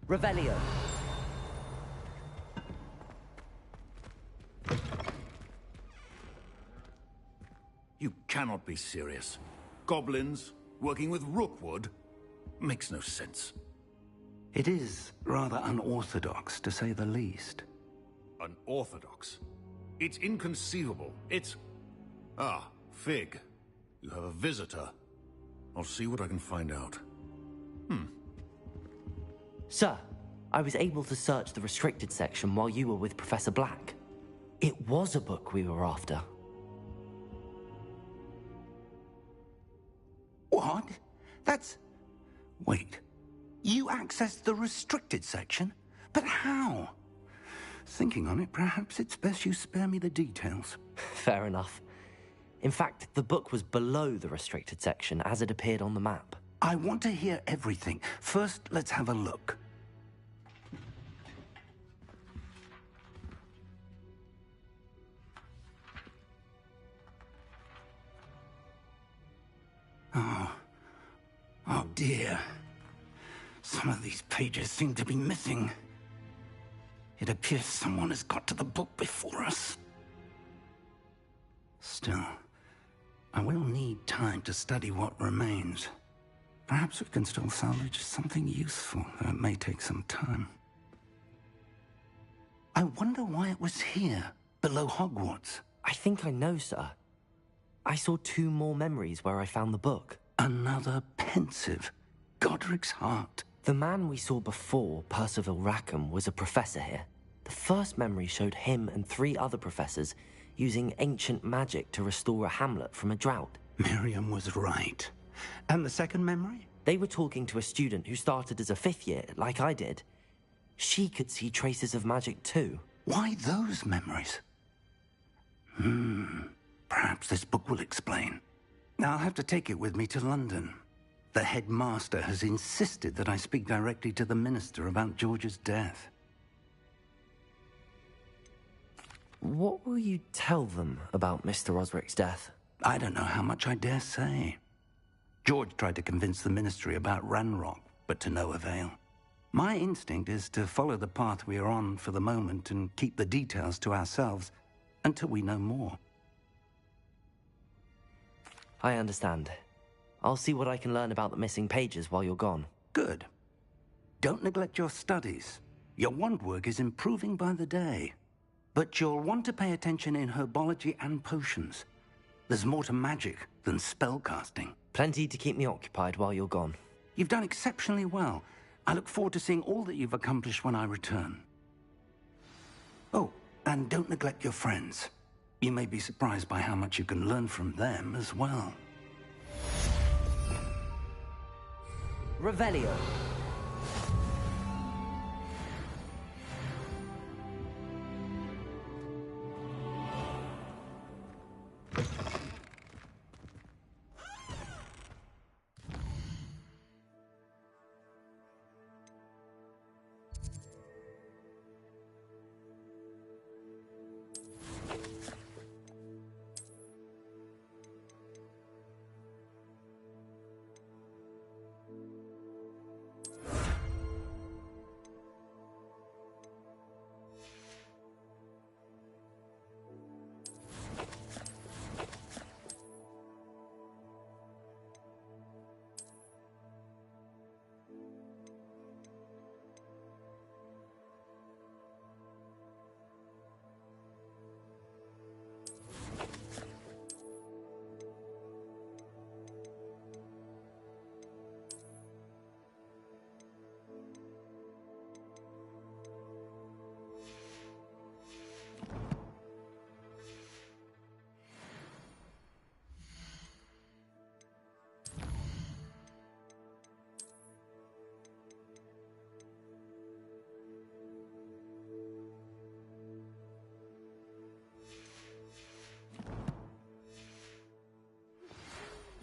Revelio. You cannot be serious. Goblins working with Rookwood? Makes no sense. It is rather unorthodox, to say the least. Unorthodox? It's inconceivable. It's... Ah, Fig. You have a visitor. I'll see what I can find out. Sir, I was able to search the restricted section while you were with Professor Black. It was a book we were after. What? That's... Wait. You accessed the restricted section? But how? Thinking on it, perhaps it's best you spare me the details. Fair enough. In fact, the book was below the restricted section as it appeared on the map. I want to hear everything. First, let's have a look. Oh dear. Some of these pages seem to be missing. It appears someone has got to the book before us. Still, I will need time to study what remains. Perhaps we can still salvage something useful, though it may take some time. I wonder why it was here, below Hogwarts. I think I know, sir. I saw 2 more memories where I found the book. Another pensive. Godric's heart. The man we saw before, Percival Rackham, was a professor here. The first memory showed him and 3 other professors using ancient magic to restore a hamlet from a drought. Miriam was right. And the second memory? They were talking to a student who started as a 5th year, like I did. She could see traces of magic too. Why those memories? Perhaps this book will explain. Now I'll have to take it with me to London. The headmaster has insisted that I speak directly to the minister about George's death. What will you tell them about Mr. Osric's death? I don't know how much I dare say. George tried to convince the ministry about Ranrock, but to no avail. My instinct is to follow the path we are on for the moment and keep the details to ourselves until we know more. I understand. I'll see what I can learn about the missing pages while you're gone. Good. Don't neglect your studies. Your wand work is improving by the day. But you'll want to pay attention in herbology and potions. There's more to magic than spellcasting. Plenty to keep me occupied while you're gone. You've done exceptionally well. I look forward to seeing all that you've accomplished when I return. Oh, and don't neglect your friends. You may be surprised by how much you can learn from them as well. Revelio.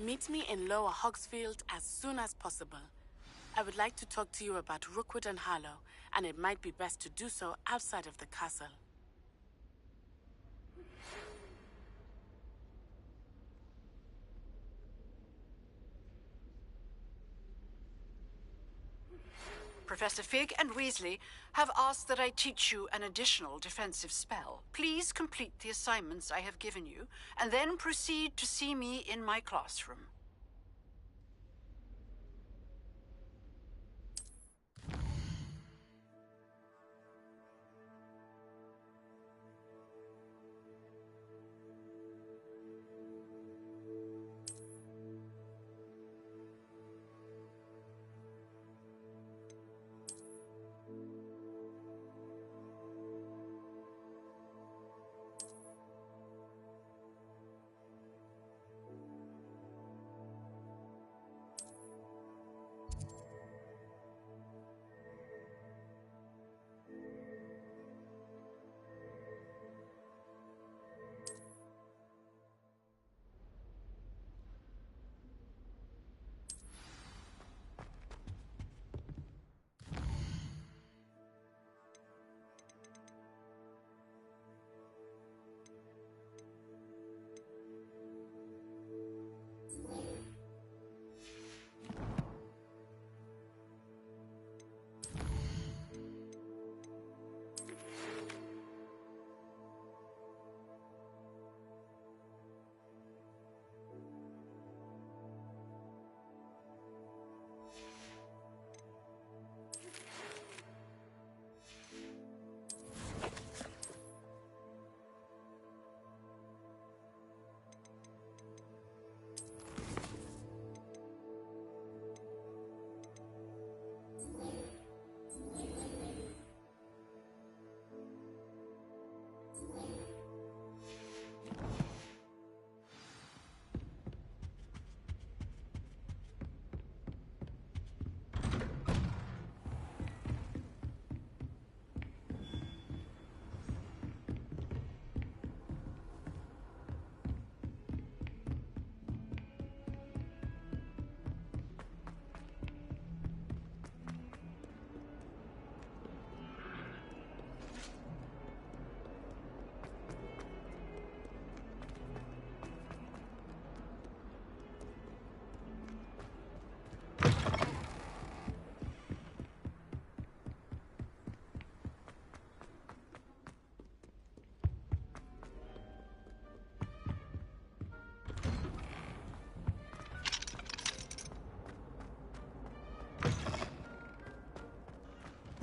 Meet me in Lower Hogsfield as soon as possible. I would like to talk to you about Rookwood and Harlow, and it might be best to do so outside of the castle. Professor Fig and Weasley have asked that I teach you an additional defensive spell. Please complete the assignments I have given you, and then proceed to see me in my classroom.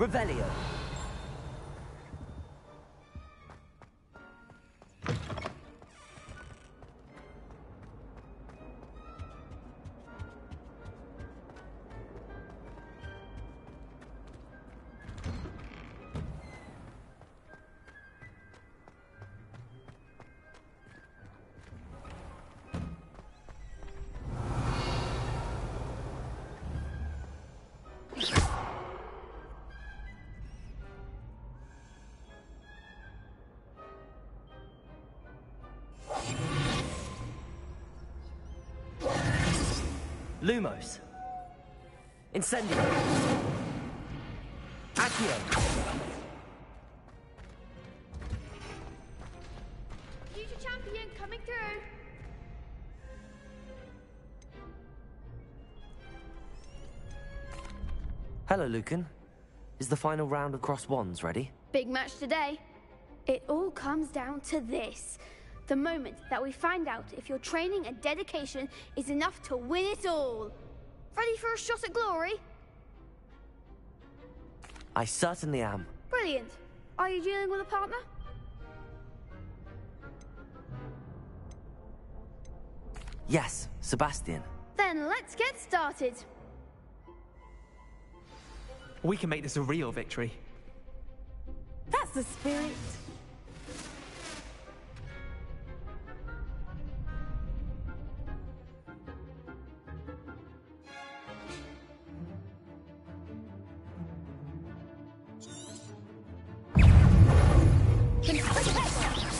Revelio. Lumos. Incendio. Accio. Future champion coming through. Hello, Lucan. Is the final round of Cross Wands ready? Big match today. It all comes down to this. The moment that we find out if your training and dedication is enough to win it all. Ready for a shot at glory? I certainly am. Brilliant. Are you dealing with a partner? Yes, Sebastian. Then let's get started. We can make this a real victory. That's the spirit.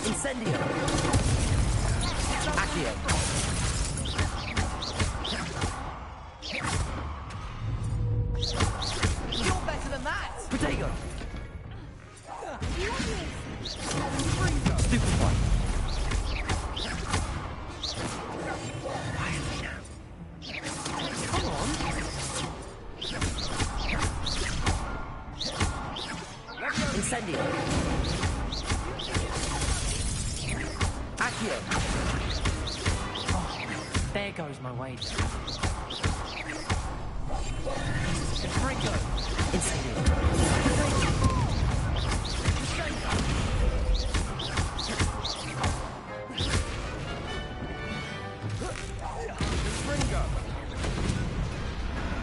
Incendio. Accio. Incendio! Accio! Oh, there goes my wager. Fringo! Incendio!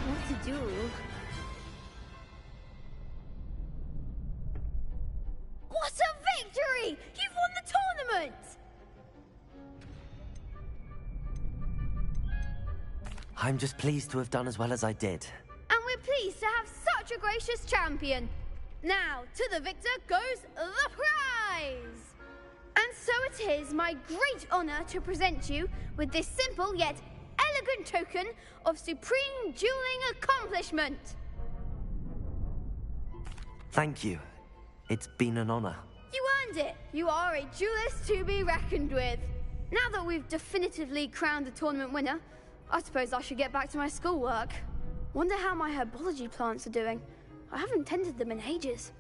What to do? What a victory! You've won the tournament! I'm just pleased to have done as well as I did. And we're pleased to have such a gracious champion. Now, to the victor goes the prize! And so it is my great honor to present you with this simple yet elegant token of supreme dueling accomplishment. Thank you. It's been an honor. You earned it. You are a duelist to be reckoned with. Now that we've definitively crowned the tournament winner, I suppose I should get back to my schoolwork. Wonder how my herbology plants are doing. I haven't tended them in ages.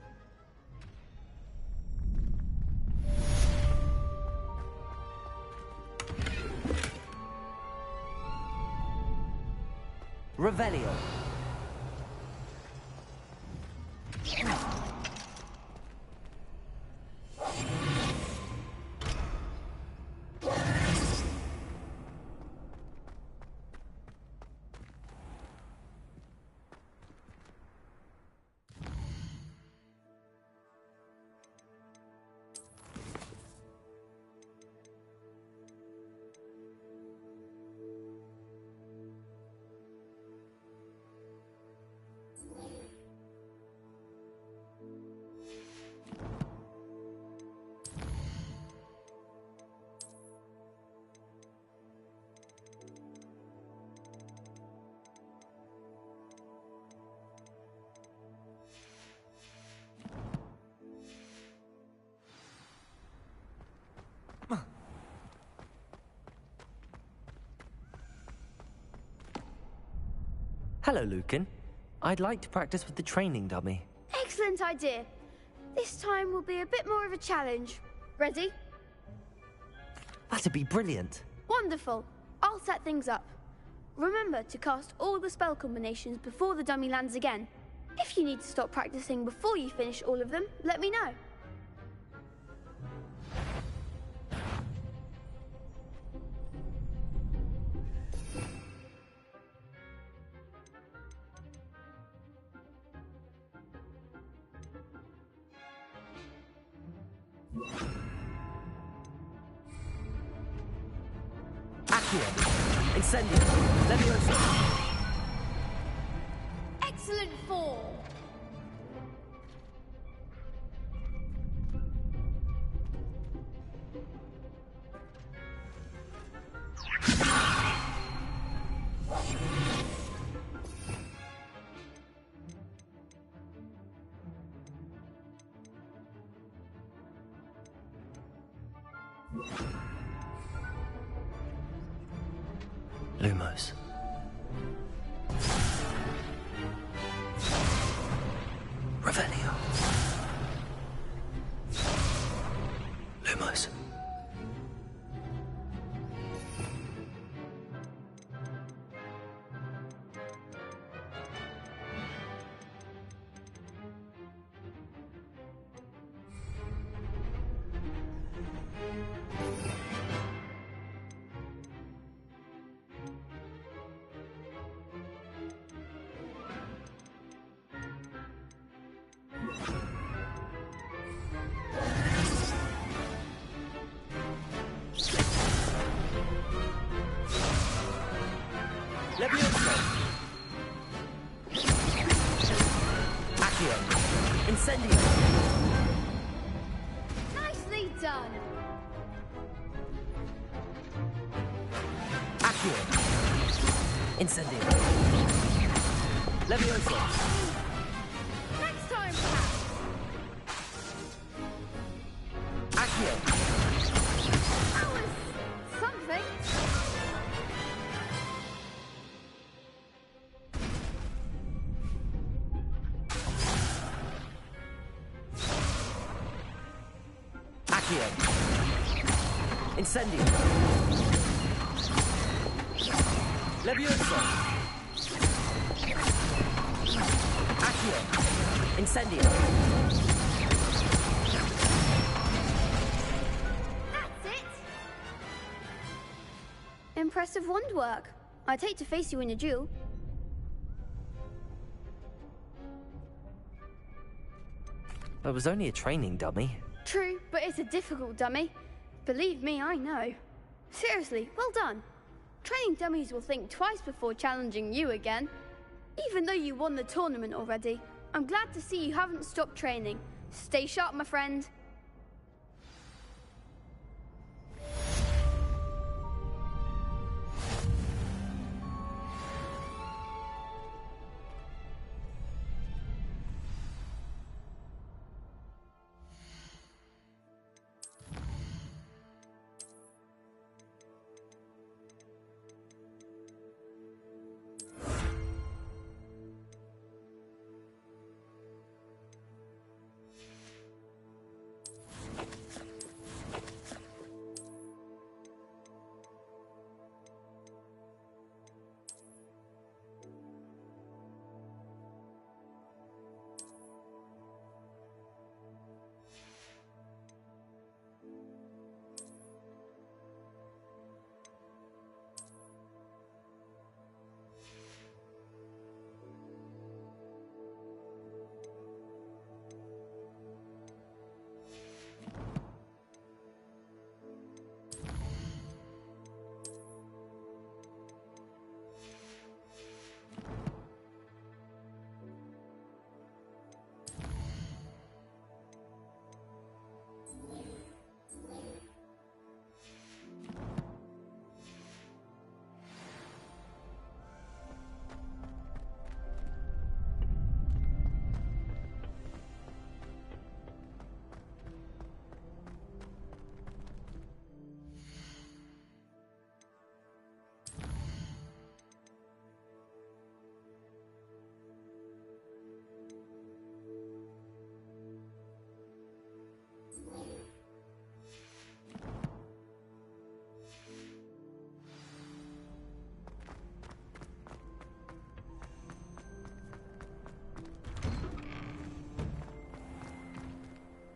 Revelio. Hello, Lucan. I'd like to practice with the training dummy. Excellent idea. This time will be a bit more of a challenge. Ready? That'd be brilliant. Wonderful. I'll set things up. Remember to cast all the spell combinations before the dummy lands again. If you need to stop practicing before you finish all of them, let me know. Accio. Incendio. Leviosa. Excellent form. Lumos. Revelio. Lumos. Leviosa. Accio. Incendio. Nicely done. Accio. Incendio. Leviosa. Next time, perhaps. Accio. That was something. Accio. Incendio. Levioso. Accio. Incendio. That's it! Impressive wand work. I'd hate to face you in a duel. It was only a training dummy. True, but it's a difficult dummy. Believe me, I know. Seriously, well done. Training dummies will think twice before challenging you again. Even though you won the tournament already, I'm glad to see you haven't stopped training. Stay sharp, my friend.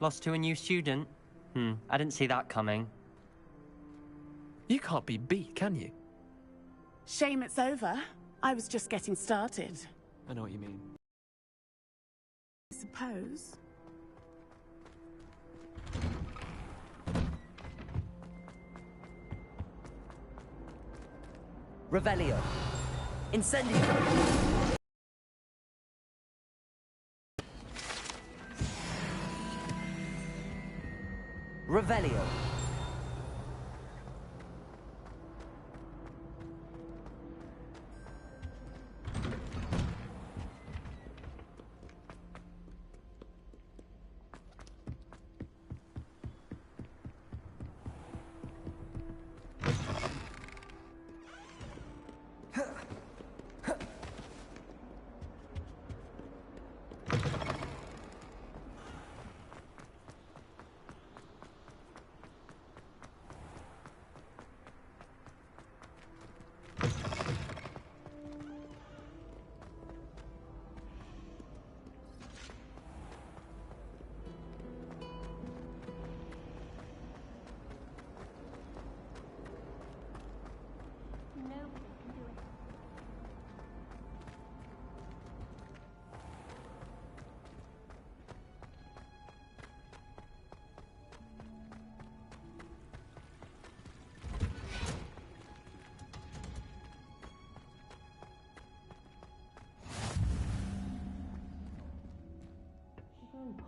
Lost to a new student? I didn't see that coming. You can't be beat, can you? Shame it's over. I was just getting started. I know what you mean. I suppose. Revelio. Incendio. Revelio.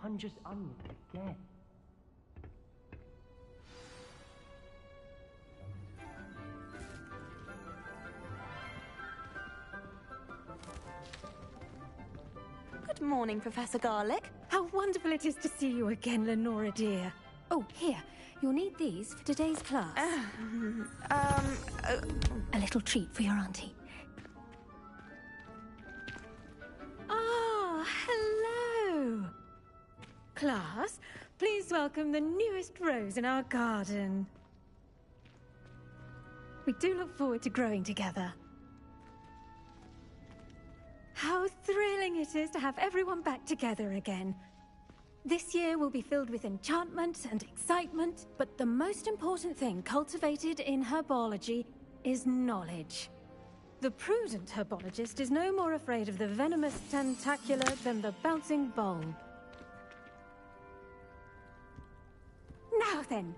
Hundreds onions again. Good morning, Professor Garlick. How wonderful it is to see you again, Lenora dear. Oh, here. You'll need these for today's class. A little treat for your auntie. Ah, hello. Class, please welcome the newest rose in our garden. We do look forward to growing together. How thrilling it is to have everyone back together again. This year will be filled with enchantment and excitement, but the most important thing cultivated in herbology is knowledge. The prudent herbologist is no more afraid of the venomous tentacula than the bouncing bulb. Now then,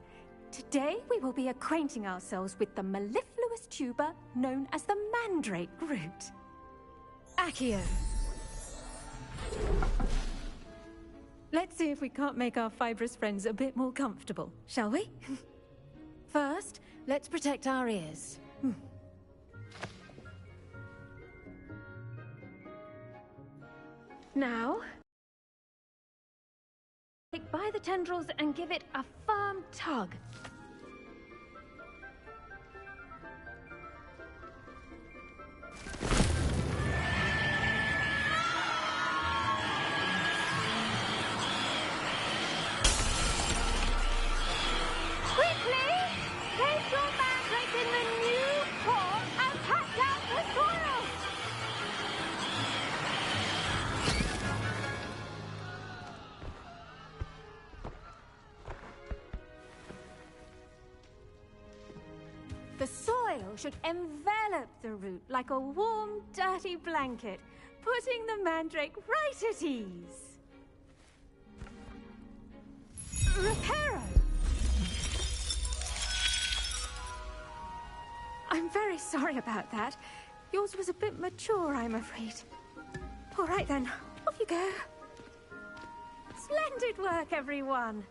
today we will be acquainting ourselves with the mellifluous tuber known as the mandrake root. Accio. Let's see if we can't make our fibrous friends a bit more comfortable, shall we? First, let's protect our ears. Now, take by the tendrils and give it a firm tug. Quickly, place your mandrake in the new pot and pack out the soil. The soil should envelop the root like a warm, dirty blanket, putting the mandrake right at ease. Reparo! I'm very sorry about that. Yours was a bit mature, I'm afraid. All right then, off you go. Splendid work, everyone.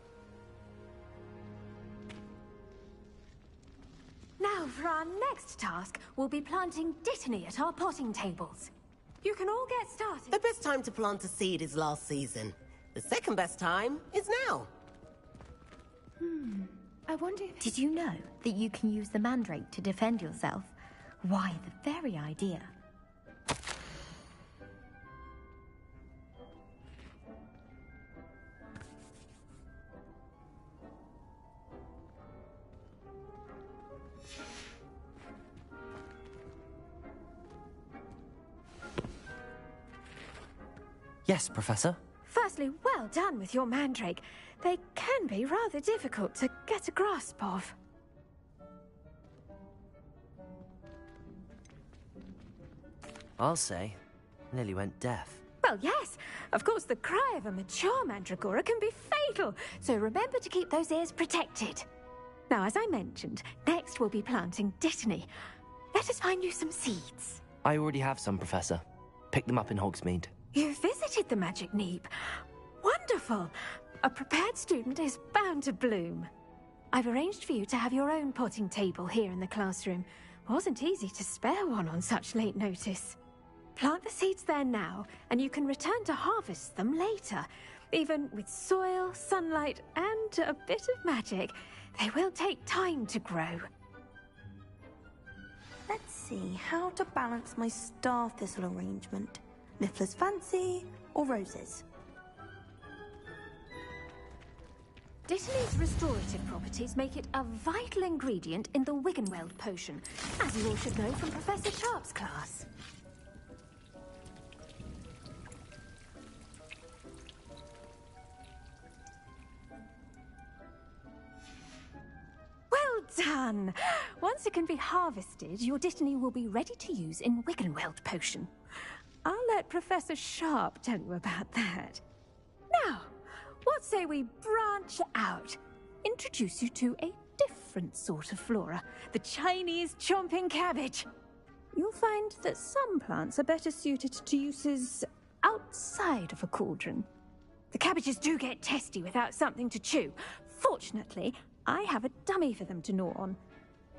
Now, for our next task, we'll be planting dittany at our potting tables. You can all get started. The best time to plant a seed is last season. The second best time is now. I wonder if... Did you know that you can use the mandrake to defend yourself? Why, the very idea. Yes, Professor? Firstly, well done with your mandrake. They can be rather difficult to get a grasp of. I'll say. Nearly went deaf. Well, yes. Of course, the cry of a mature mandragora can be fatal, so remember to keep those ears protected. Now, as I mentioned, next we'll be planting dittany. Let us find you some seeds. I already have some, Professor. Picked them up in Hogsmeade. You visited the Magic Neep. Wonderful. A prepared student is bound to bloom. I've arranged for you to have your own potting table here in the classroom. Wasn't easy to spare one on such late notice. Plant the seeds there now, and you can return to harvest them later. Even with soil, sunlight, and a bit of magic, they will take time to grow. Let's see how to balance my star thistle arrangement. Niffler's Fancy or roses? Dittany's restorative properties make it a vital ingredient in the Wiggenweld potion, as you all should know from Professor Sharp's class. Well done! Once it can be harvested, your dittany will be ready to use in Wiggenweld potion. I'll let Professor Sharp tell you about that. Now, what say we branch out? Introduce you to a different sort of flora, the Chinese chomping cabbage. You'll find that some plants are better suited to uses outside of a cauldron. The cabbages do get testy without something to chew. Fortunately, I have a dummy for them to gnaw on.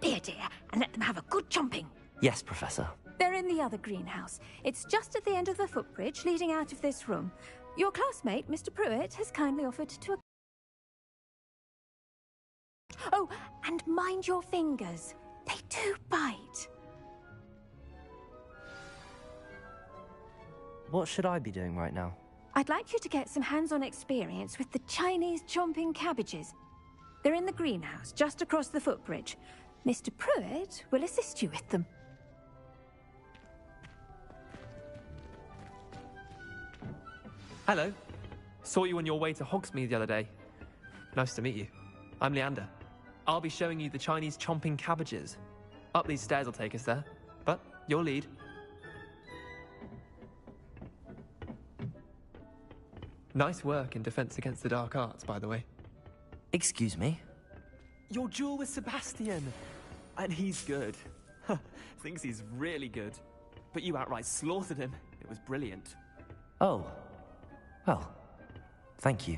Be a dear and let them have a good chomping. Yes, Professor. They're in the other greenhouse. It's just at the end of the footbridge leading out of this room. Your classmate, Mr. Pruitt, has kindly offered to... Oh, and mind your fingers. They do bite. What should I be doing right now? I'd like you to get some hands-on experience with the Chinese chomping cabbages. They're in the greenhouse, just across the footbridge. Mr. Pruitt will assist you with them. Hello. Saw you on your way to Hogsmeade the other day. Nice to meet you. I'm Leander. I'll be showing you the Chinese chomping cabbages. Up these stairs will take us there, but your lead. Nice work in Defense Against the Dark Arts, by the way. Excuse me? Your duel with Sebastian! And he's good. Thinks he's really good. But you outright slaughtered him. It was brilliant. Oh. Well, thank you.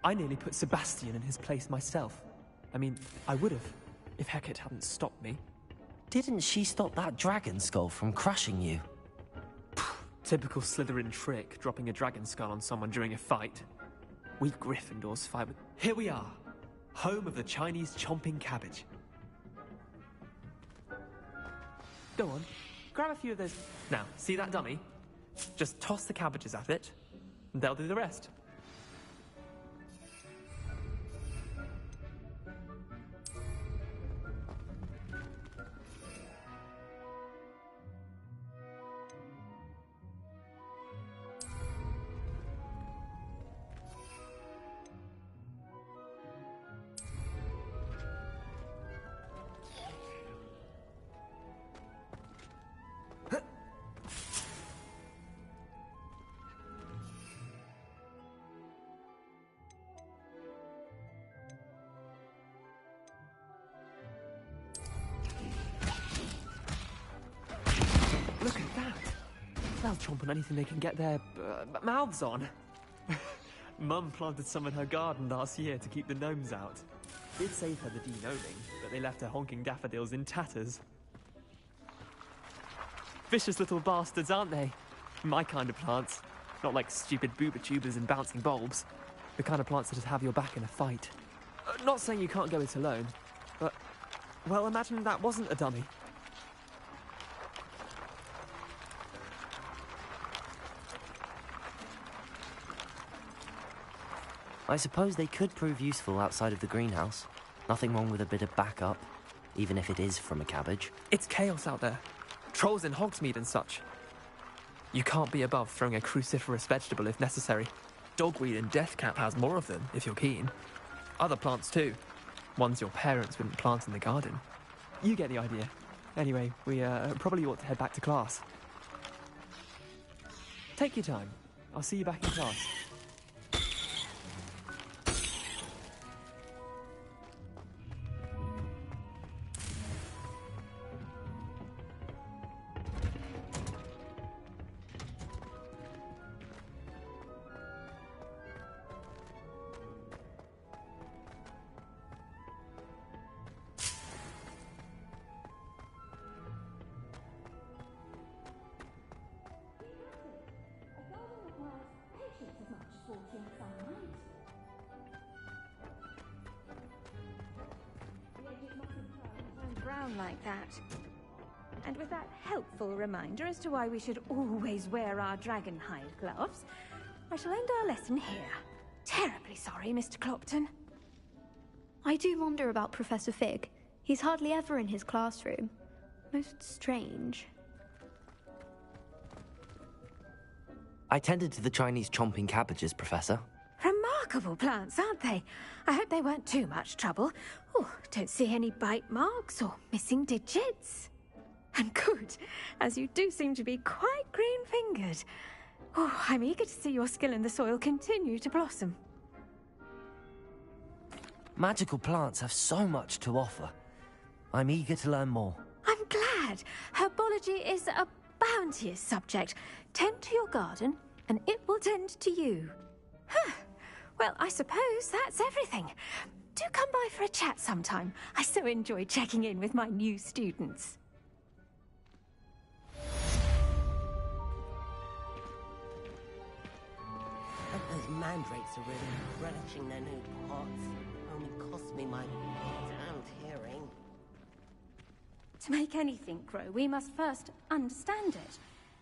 I nearly put Sebastian in his place myself. I mean, I would have, if Hecate hadn't stopped me. Didn't she stop that dragon skull from crushing you? Typical Slytherin trick, dropping a dragon skull on someone during a fight. We Gryffindors fight with... Here we are, home of the Chinese chomping cabbage. Go on, grab a few of those... Now, see that dummy? Just toss the cabbages at it, and they'll do the rest. Look at that! They'll chomp on anything they can get their mouths on. Mum planted some in her garden last year to keep the gnomes out. Did save her the de-gnoming, but they left her honking daffodils in tatters. Vicious little bastards, aren't they? My kind of plants. Not like stupid booba tubers and bouncing bulbs. The kind of plants that just have your back in a fight. Not saying you can't go it alone, but... Well, imagine that wasn't a dummy. I suppose they could prove useful outside of the greenhouse. Nothing wrong with a bit of backup, even if it is from a cabbage. It's chaos out there. Trolls in Hogsmeade and such. You can't be above throwing a cruciferous vegetable if necessary. Dogweed and deathcap has more of them, if you're keen. Other plants too. Ones your parents wouldn't plant in the garden. You get the idea. Anyway, we probably ought to head back to class. Take your time. I'll see you back in class. Brown like that. And with that helpful reminder as to why we should always wear our dragonhide gloves, I shall end our lesson here. Terribly sorry, Mr. Clopton. I do wonder about Professor Fig. He's hardly ever in his classroom. Most strange. I tended to the Chinese chomping cabbages, Professor. Remarkable plants, aren't they? I hope they weren't too much trouble. Oh, don't see any bite marks or missing digits. And good, as you do seem to be quite green-fingered. Oh, I'm eager to see your skill in the soil continue to blossom. Magical plants have so much to offer. I'm eager to learn more. I'm glad. Herbology is a bounteous subject. Tend to your garden, and it will tend to you. Huh. Well, I suppose that's everything. Do come by for a chat sometime. I so enjoy checking in with my new students. Those mandrakes are really relishing their new pots. Only cost me my damned hearing. To make anything grow, we must first understand it.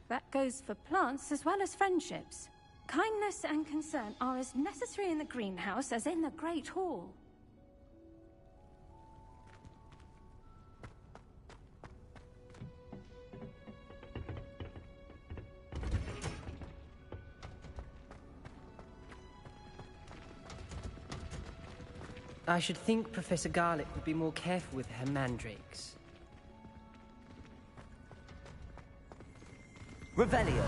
That goes for plants as well as friendships. Kindness and concern are as necessary in the greenhouse as in the Great Hall. I should think Professor Garlick would be more careful with her mandrakes. Revelio.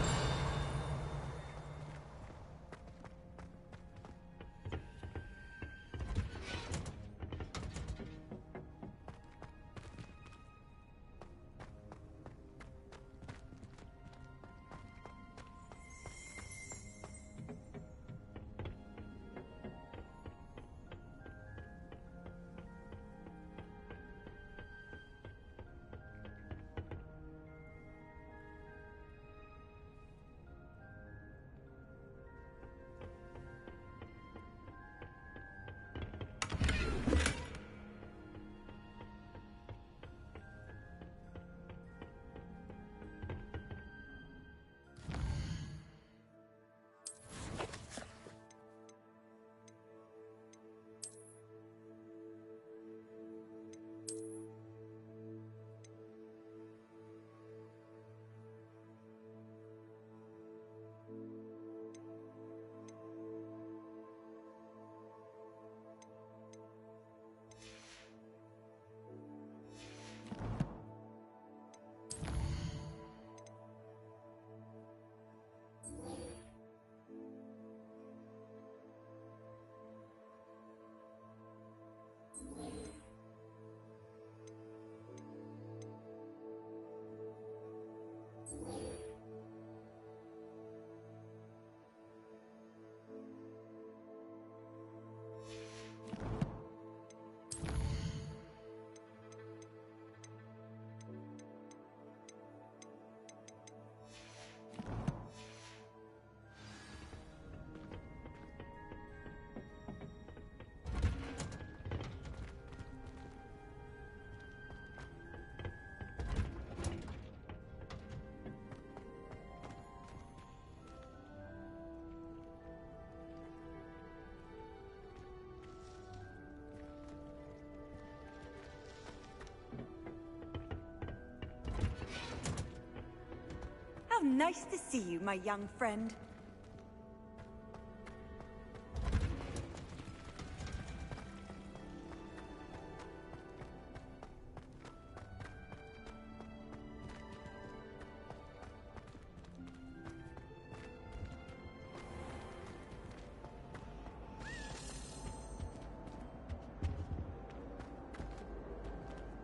How nice to see you, my young friend.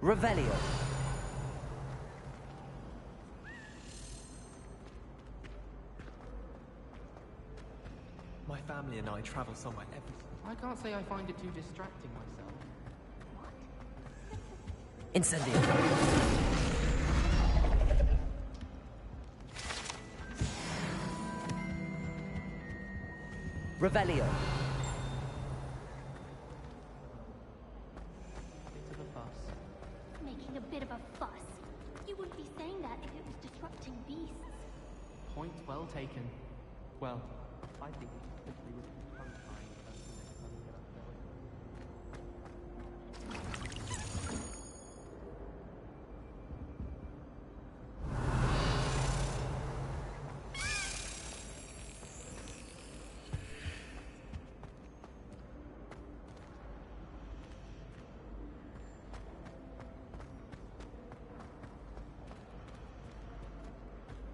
Revelio. My family and I travel somewhere every... I can't say I find it too distracting myself. Incendio. Revelio. Bit of a fuss. Making a bit of a fuss. You wouldn't be saying that if it was disrupting beasts. Point well taken. Well, I think it's simply with the tongue-tying person next time we get up there.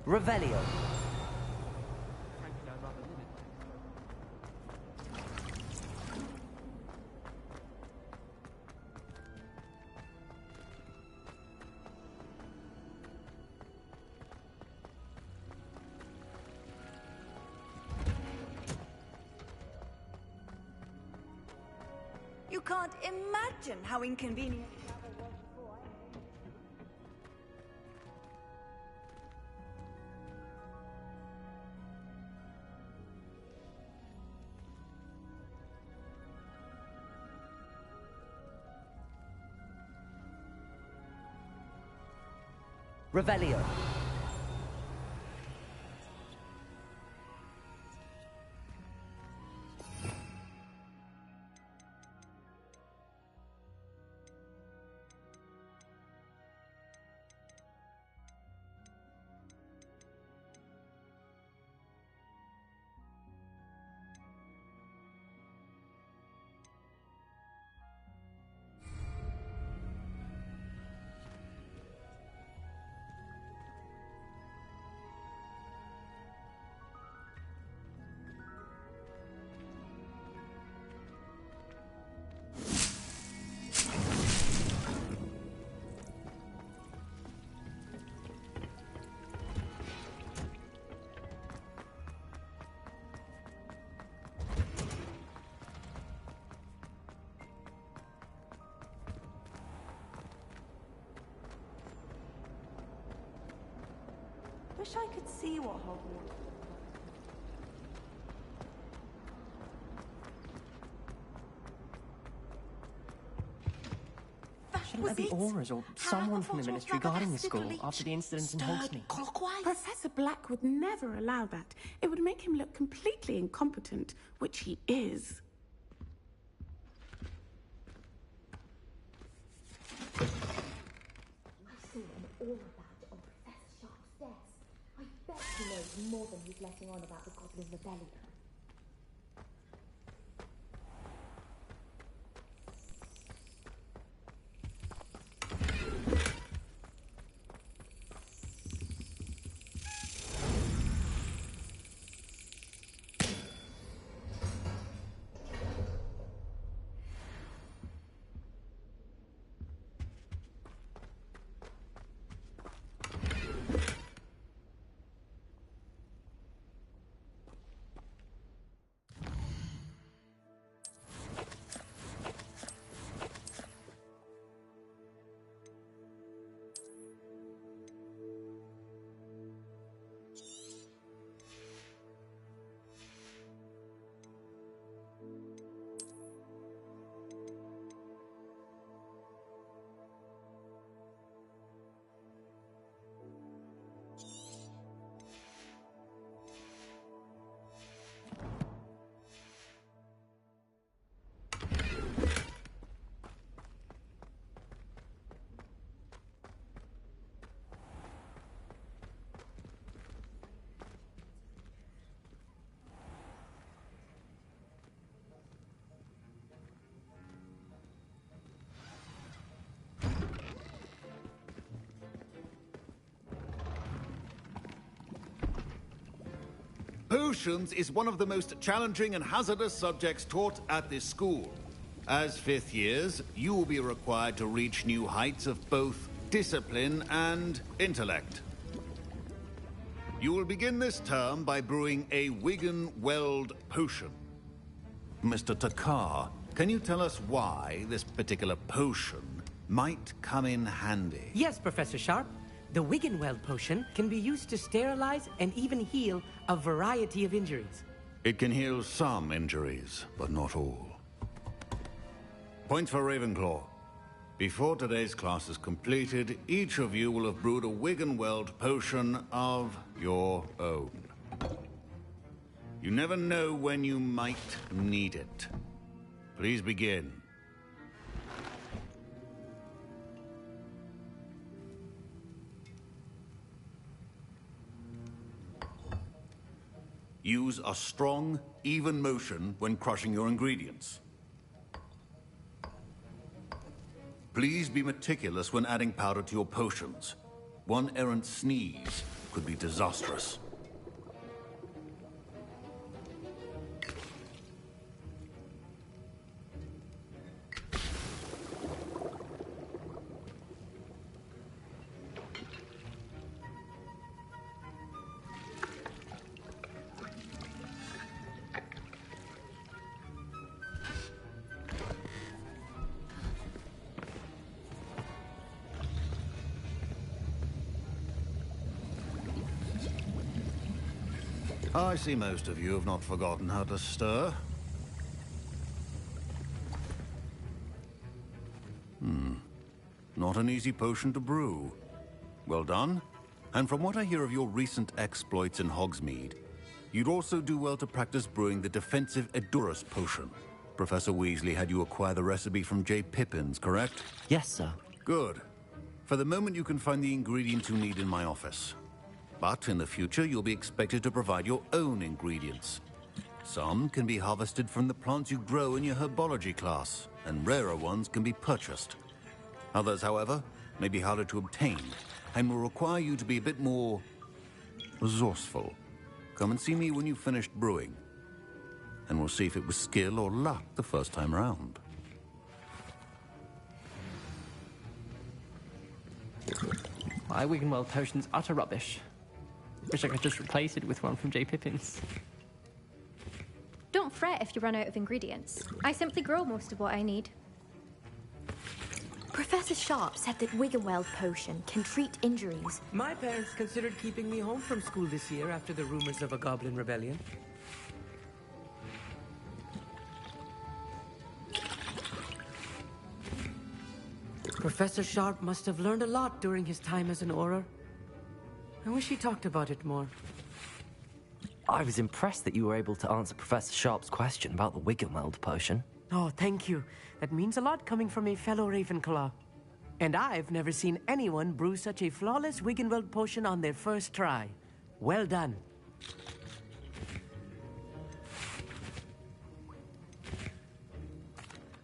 Revelio. Frankly, I'd rather live it. You can't imagine how inconvenient travel was before I... Revelio. Wish I could see what Hogwarts... Shouldn't there be auras or someone from the Ministry guarding the school after the incident in Hogsmeade? Clockwise? Professor Black would never allow that. It would make him look completely incompetent, which he is. I saw an aura badge on Professor Sharp's desk. I bet he knows more than he's letting on about the Goblin Rebellion. Potions is one of the most challenging and hazardous subjects taught at this school. As fifth years, you will be required to reach new heights of both discipline and intellect. You will begin this term by brewing a Wiggenweld potion. Mr. Takar, can you tell us why this particular potion might come in handy? Yes, Professor Sharp. The Wiggenweld potion can be used to sterilize and even heal a variety of injuries. It can heal some injuries, but not all. Point for Ravenclaw. Before today's class is completed, each of you will have brewed a Wiggenweld potion of your own. You never know when you might need it. Please begin. Use a strong, even motion when crushing your ingredients. Please be meticulous when adding powder to your potions. One errant sneeze could be disastrous. I see most of you have not forgotten how to stir. Not an easy potion to brew. Well done. And from what I hear of your recent exploits in Hogsmeade, you'd also do well to practice brewing the defensive Edurus potion. Professor Weasley had you acquire the recipe from J. Pippin's, correct? Yes, sir. Good. For the moment, you can find the ingredients you need in my office. But in the future, you'll be expected to provide your own ingredients. Some can be harvested from the plants you grow in your herbology class, and rarer ones can be purchased. Others, however, may be harder to obtain, and will require you to be a bit more resourceful. Come and see me when you've finished brewing, and we'll see if it was skill or luck the first time around. My Wiggenweld potion's utter rubbish. Wish I could just replace it with one from J. Pippin's. Don't fret if you run out of ingredients. I simply grow most of what I need. Professor Sharp said that Wiggenweld potion can treat injuries. My parents considered keeping me home from school this year after the rumors of a goblin rebellion. Professor Sharp must have learned a lot during his time as an Auror. I wish he talked about it more. I was impressed that you were able to answer Professor Sharp's question about the Wiggenweld potion. Oh, thank you. That means a lot coming from a fellow Ravenclaw. And I've never seen anyone brew such a flawless Wiggenweld potion on their first try. Well done.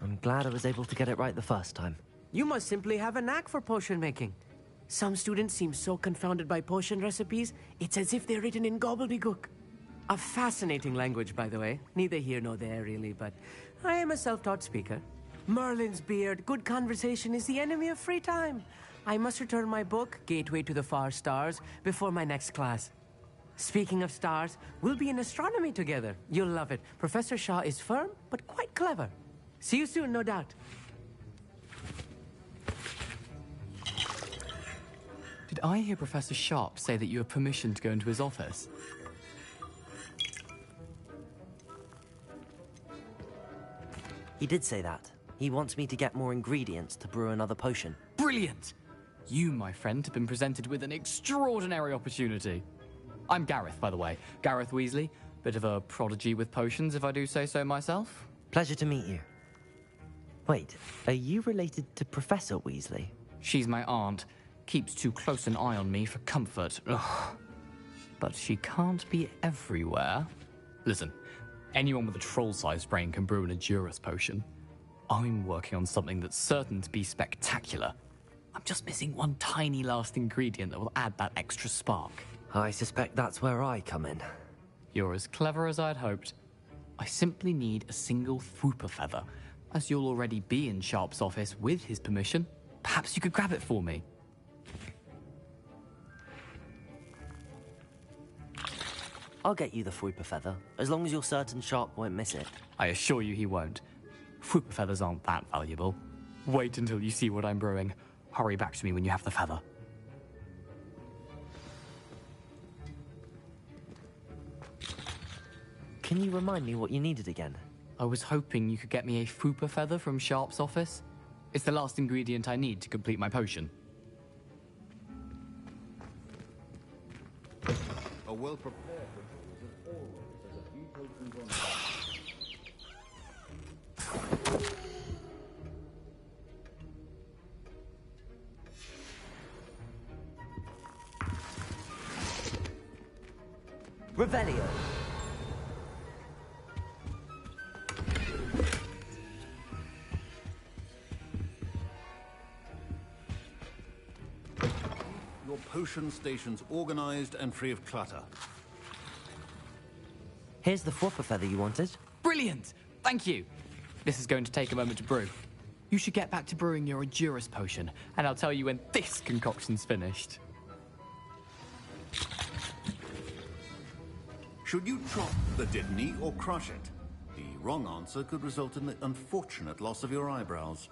I'm glad I was able to get it right the first time. You must simply have a knack for potion making. Some students seem so confounded by potion recipes, it's as if they're written in gobbledygook. A fascinating language, by the way. Neither here nor there, really, but I am a self-taught speaker. Merlin's beard, good conversation is the enemy of free time. I must return my book, Gateway to the Far Stars, before my next class. Speaking of stars, we'll be in astronomy together. You'll love it. Professor Shaw is firm, but quite clever. See you soon, no doubt. Did I hear Professor Sharp say that you have permission to go into his office? He did say that. He wants me to get more ingredients to brew another potion. Brilliant! You, my friend, have been presented with an extraordinary opportunity. I'm Gareth, by the way. Gareth Weasley. Bit of a prodigy with potions, if I do say so myself. Pleasure to meet you. Wait, are you related to Professor Weasley? She's my aunt. Keeps too close an eye on me for comfort. Ugh. But she can't be everywhere. Listen, anyone with a troll-sized brain can brew an Edurus potion. I'm working on something that's certain to be spectacular. I'm just missing one tiny last ingredient that will add that extra spark. I suspect that's where I come in. You're as clever as I'd hoped. I simply need a single Fwooper feather. As you'll already be in Sharp's office with his permission, perhaps you could grab it for me. I'll get you the Fwooper feather, as long as you're certain Sharp won't miss it. I assure you he won't. Fwooper feathers aren't that valuable. Wait until you see what I'm brewing. Hurry back to me when you have the feather. Can you remind me what you needed again? I was hoping you could get me a Fwooper feather from Sharp's office. It's the last ingredient I need to complete my potion. A well-prepared proposal always has a few potions on Revelio. Your potion station's organized and free of clutter. Here's the Fwooper feather you wanted. Brilliant! Thank you! This is going to take a moment to brew. You should get back to brewing your Edurus potion, and I'll tell you when this concoction's finished. Should you chop the Dittany or crush it? The wrong answer could result in the unfortunate loss of your eyebrows.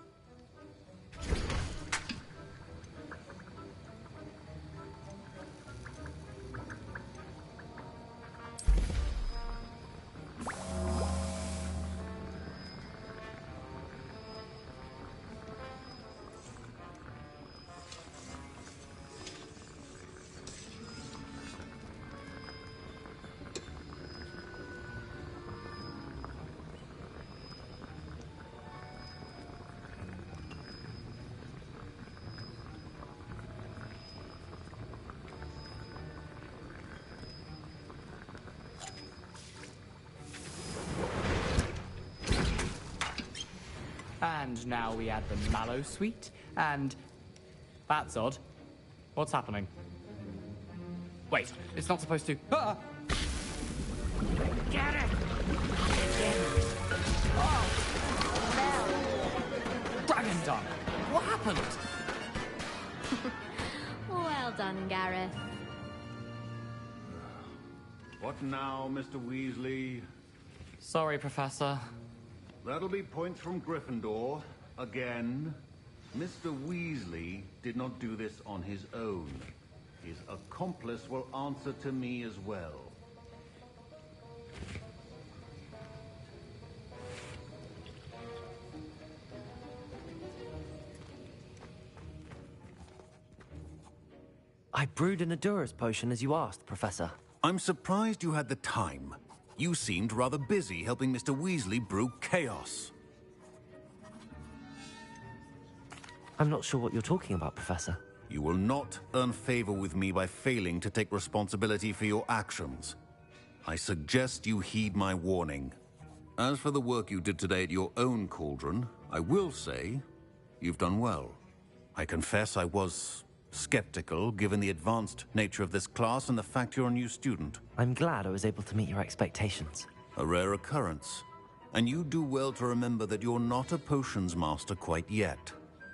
And now we add the mallow sweet, and... That's odd. What's happening? Wait, it's not supposed to... Ah! Get it! Dragon Dung! What happened? Well done, Gareth. What now, Mr. Weasley? Sorry, Professor. That'll be points from Gryffindor. Again. Mr. Weasley did not do this on his own. His accomplice will answer to me as well. I brewed an Adura's potion as you asked, Professor. I'm surprised you had the time. You seemed rather busy helping Mr. Weasley brew chaos. I'm not sure what you're talking about, Professor. You will not earn favor with me by failing to take responsibility for your actions. I suggest you heed my warning. As for the work you did today at your own cauldron, I will say you've done well. I confess I was skeptical, given the advanced nature of this class and the fact you're a new student. I'm glad I was able to meet your expectations. A rare occurrence. And you do well to remember that you're not a potions master quite yet.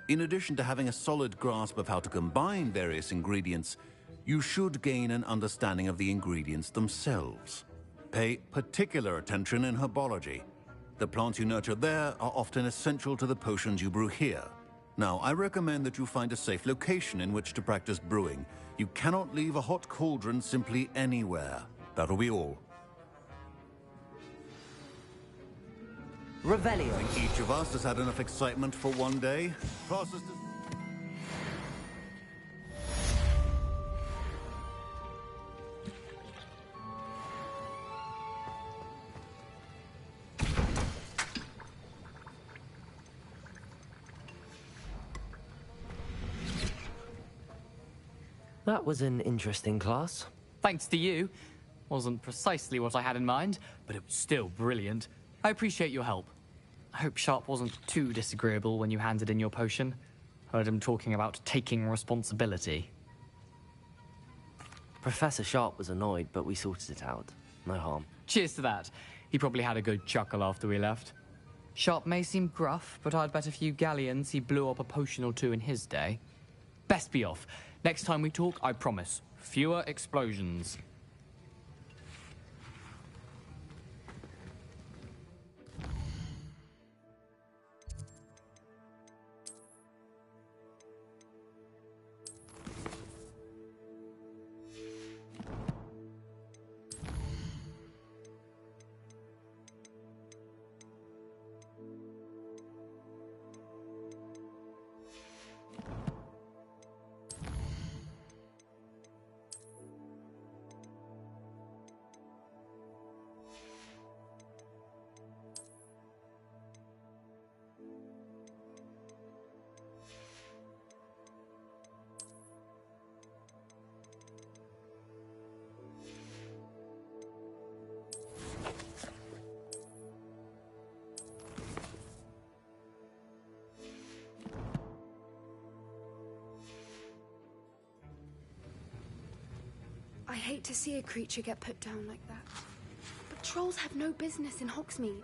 In addition to having a solid grasp of how to combine various ingredients, you should gain an understanding of the ingredients themselves. Pay particular attention in herbology. The plants you nurture there are often essential to the potions you brew here. Now, I recommend that you find a safe location in which to practice brewing. You cannot leave a hot cauldron simply anywhere. That'll be all. Revelio. I think each of us has had enough excitement for one day. Process That was an interesting class. Thanks to you. Wasn't precisely what I had in mind, but it was still brilliant. I appreciate your help. I hope Sharp wasn't too disagreeable when you handed in your potion. Heard him talking about taking responsibility. Professor Sharp was annoyed, but we sorted it out. No harm. Cheers to that. He probably had a good chuckle after we left. Sharp may seem gruff, but I'd bet a few galleons he blew up a potion or two in his day. Best be off. Next time we talk, I promise, fewer explosions. I hate to see a creature get put down like that. But trolls have no business in Hogsmeade.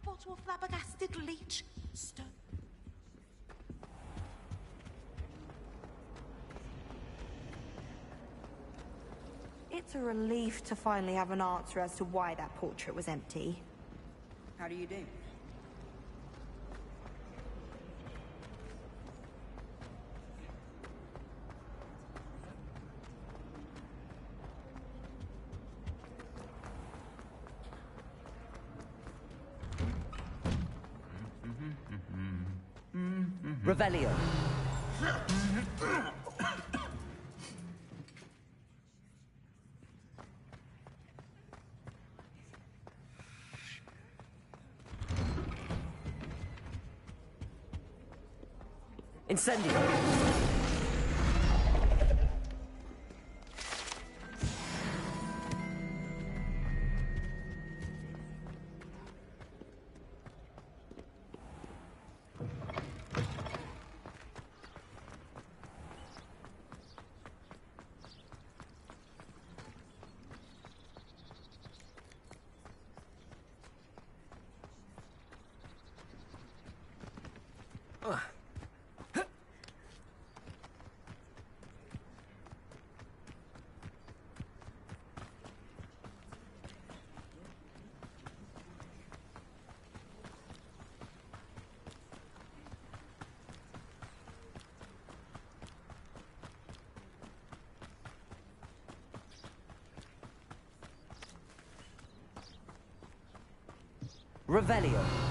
Bottle of flabbergasted leech. It's a relief to finally have an answer as to why that portrait was empty. How do you do? Revelio. Incendio. Revelio.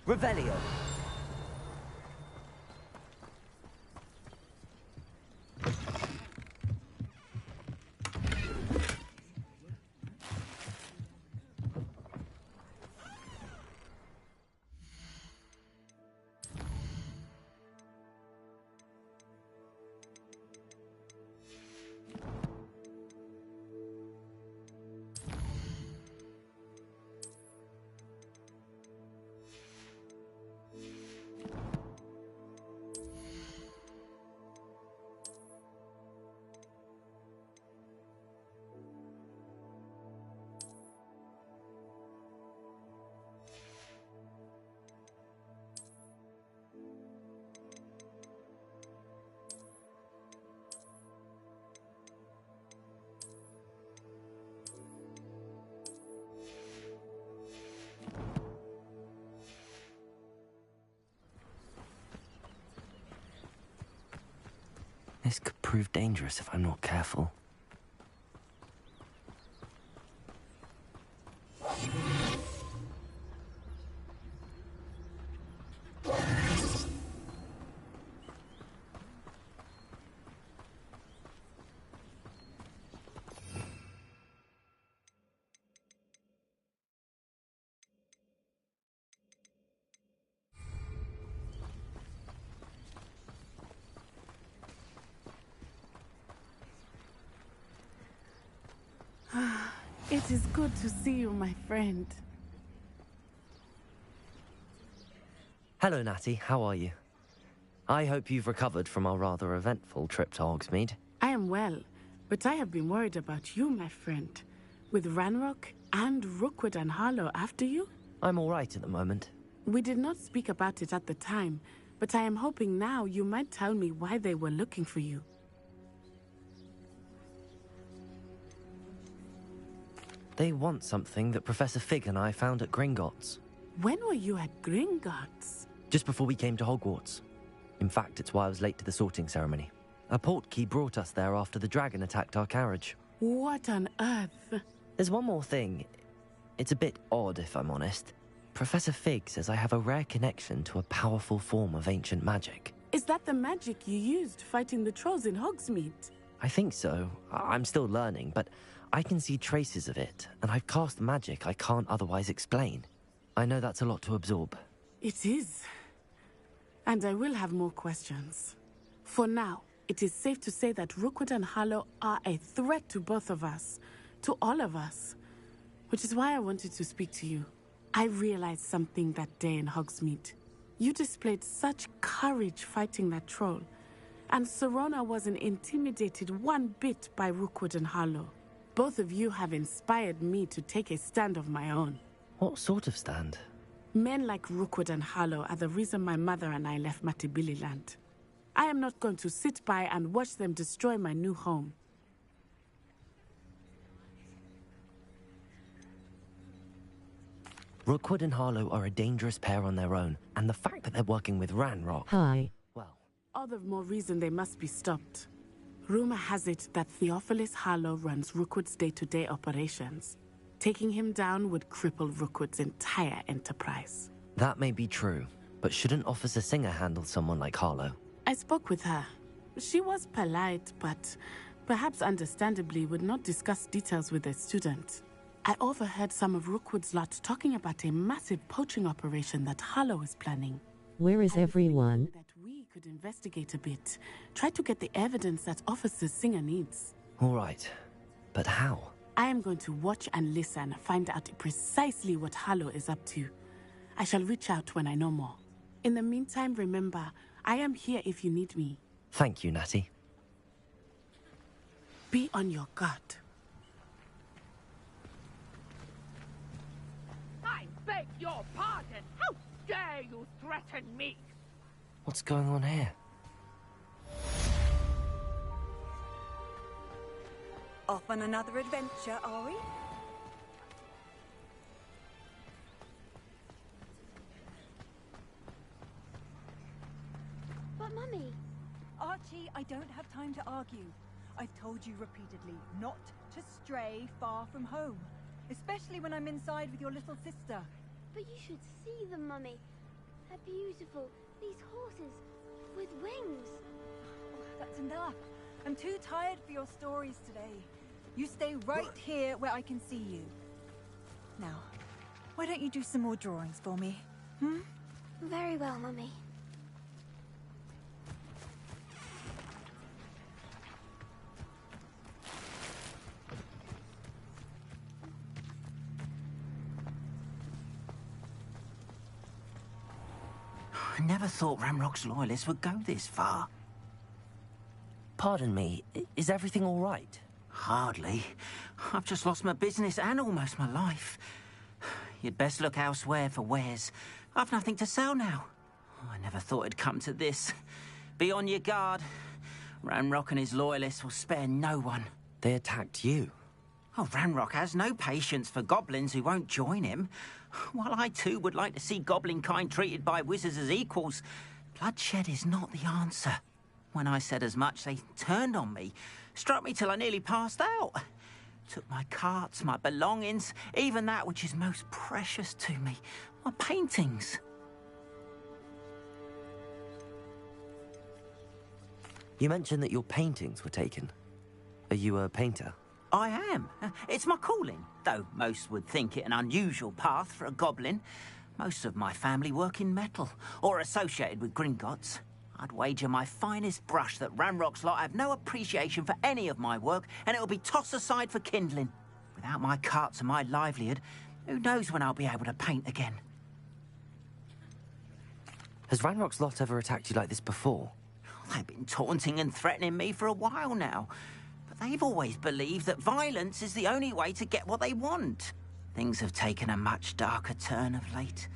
Revelio. This could prove dangerous if I'm not careful. It is good to see you, my friend. Hello, Natty. How are you? I hope you've recovered from our rather eventful trip to Hogsmeade. I am well, but I have been worried about you, my friend. With Ranrock and Rookwood and Harlow after you? I'm all right at the moment. We did not speak about it at the time, but I am hoping now you might tell me why they were looking for you. They want something that Professor Fig and I found at Gringotts. When were you at Gringotts? Just before we came to Hogwarts. In fact, it's why I was late to the sorting ceremony. A portkey brought us there after the dragon attacked our carriage. What on earth? There's one more thing. It's a bit odd, if I'm honest. Professor Fig says I have a rare connection to a powerful form of ancient magic. Is that the magic you used fighting the trolls in Hogsmeade? I think so. I'm still learning, but I can see traces of it, and I've cast magic I can't otherwise explain. I know that's a lot to absorb. It is. And I will have more questions. For now, it is safe to say that Rookwood and Harlow are a threat to both of us. To all of us. Which is why I wanted to speak to you. I realized something that day in Hogsmeade. You displayed such courage fighting that troll. And Serona wasn't intimidated one bit by Rookwood and Harlow. Both of you have inspired me to take a stand of my own. What sort of stand? Men like Rookwood and Harlow are the reason my mother and I left Matibililand. I am not going to sit by and watch them destroy my new home. Rookwood and Harlow are a dangerous pair on their own, and the fact that they're working with Ranrock... Hi. Well... All the more reason they must be stopped. Rumor has it that Theophilus Harlow runs Rookwood's day-to-day operations. Taking him down would cripple Rookwood's entire enterprise. That may be true, but shouldn't Officer Singer handle someone like Harlow? I spoke with her. She was polite, but perhaps understandably would not discuss details with a student. I overheard some of Rookwood's lot talking about a massive poaching operation that Harlow is planning. Where is everyone? That we could investigate a bit. Try to get the evidence that Officer Singer needs. All right, but how? I am going to watch and listen, find out precisely what Harlow is up to. I shall reach out when I know more. In the meantime, remember, I am here if you need me. Thank you, Natty. Be on your guard. I beg your pardon! How dare you threaten me? What's going on here? Off on another adventure, are we? But Mummy... Archie, I don't have time to argue. I've told you repeatedly not to stray far from home. Especially when I'm inside with your little sister. But you should see them, Mummy. They're beautiful. These horses with wings. That's enough. I'm too tired for your stories today. You stay right here where I can see you. Now, why don't you do some more drawings for me? Hmm? Very well, Mummy. I never thought Ranrock's loyalists would go this far. Pardon me, is everything all right? Hardly. I've just lost my business and almost my life. You'd best look elsewhere for wares. I've nothing to sell now. I never thought it'd come to this. Be on your guard. Ranrock and his loyalists will spare no one. They attacked you. Oh, Ranrock has no patience for goblins who won't join him. While I too would like to see goblin kind treated by wizards as equals, bloodshed is not the answer. When I said as much, they turned on me, struck me till I nearly passed out. Took my carts, my belongings, even that which is most precious to me, my paintings. You mentioned that your paintings were taken. Are you a painter? I am. It's my calling, though most would think it an unusual path for a goblin. Most of my family work in metal, or associated with Gringotts. I'd wager my finest brush that Ranrock's lot have no appreciation for any of my work, and it'll be tossed aside for kindling. Without my carts and my livelihood, who knows when I'll be able to paint again? Has Ranrock's lot ever attacked you like this before? They've been taunting and threatening me for a while now. But they've always believed that violence is the only way to get what they want. Things have taken a much darker turn of late.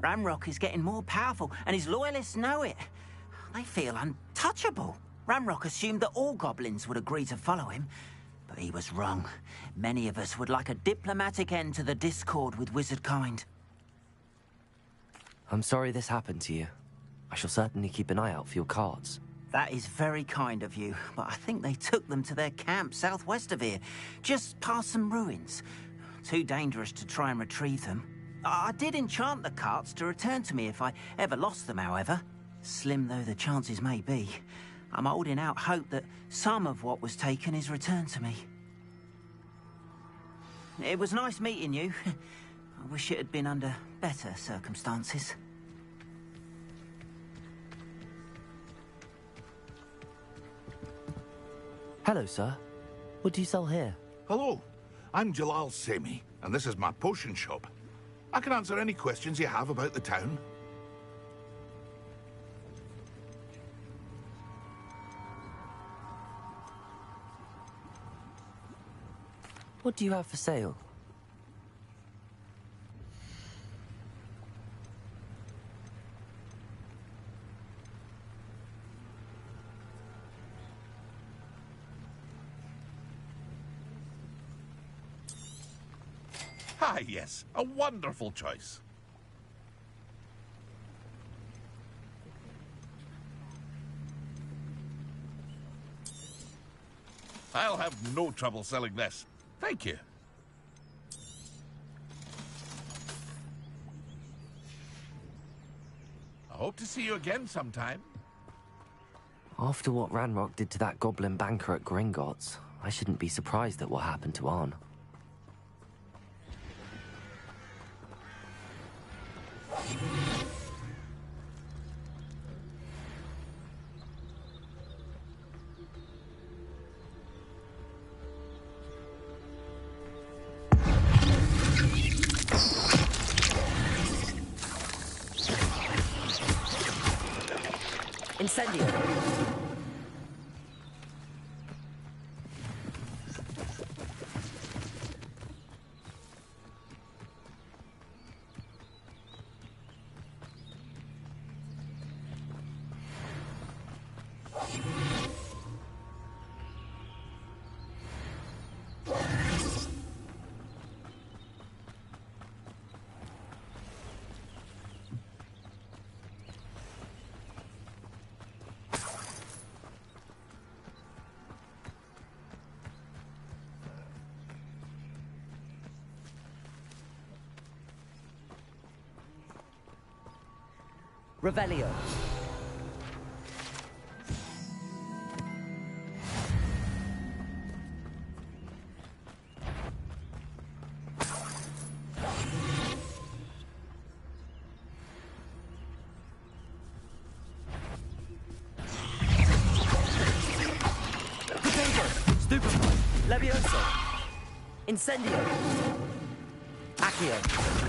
Ranrock is getting more powerful, and his loyalists know it. They feel untouchable. Ranrock assumed that all goblins would agree to follow him, but he was wrong. Many of us would like a diplomatic end to the discord with wizardkind. I'm sorry this happened to you. I shall certainly keep an eye out for your carts. That is very kind of you, but I think they took them to their camp southwest of here, just past some ruins. Too dangerous to try and retrieve them. I did enchant the carts to return to me if I ever lost them, however. Slim though the chances may be, I'm holding out hope that some of what was taken is returned to me. It was nice meeting you. I wish it had been under better circumstances. Hello, sir. What do you sell here? Hello, I'm Jalal Semi, and this is my potion shop. I can answer any questions you have about the town. What do you have for sale? Ah, yes, a wonderful choice. I'll have no trouble selling this. Thank you. I hope to see you again sometime. After what Ranrock did to that goblin banker at Gringotts, I shouldn't be surprised at what happened to Arn. Incendio! Revelio. Potato. Stupefy. Levioso. Incendio. Accio.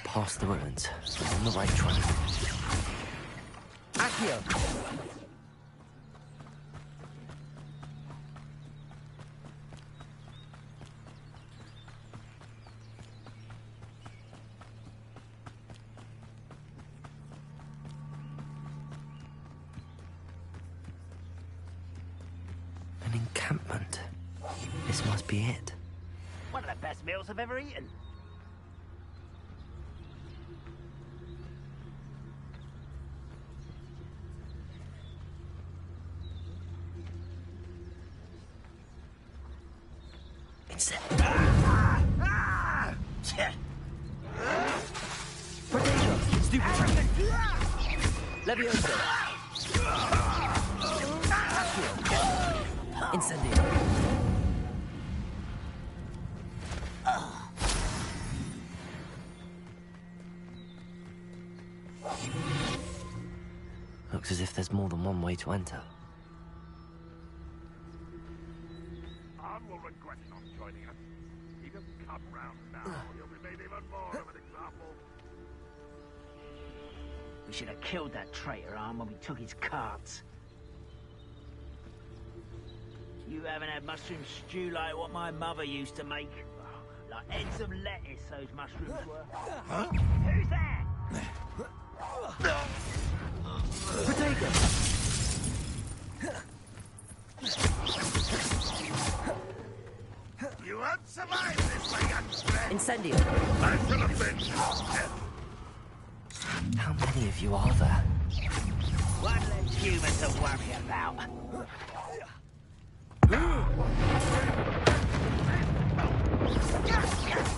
Past the ruins. I'm on the right track. Accio! encampment. This must be it. One of the best meals I've ever eaten. It's it. Potato! Stupid traffic! Levioso! Incendio! Looks as if there's more than one way to enter. Arn will regret not joining us. He doesn't come round now. He'll be made even more of an example. We should have killed that traitor, Arn, when we took his carts. You haven't had mushroom stew like what my mother used to make. Like heads of lettuce, those mushrooms were. Huh? Who's that? Potato! You won't survive this, my young friend. Incendio! I shall avenge you. How many of you are there? One less human to worry about.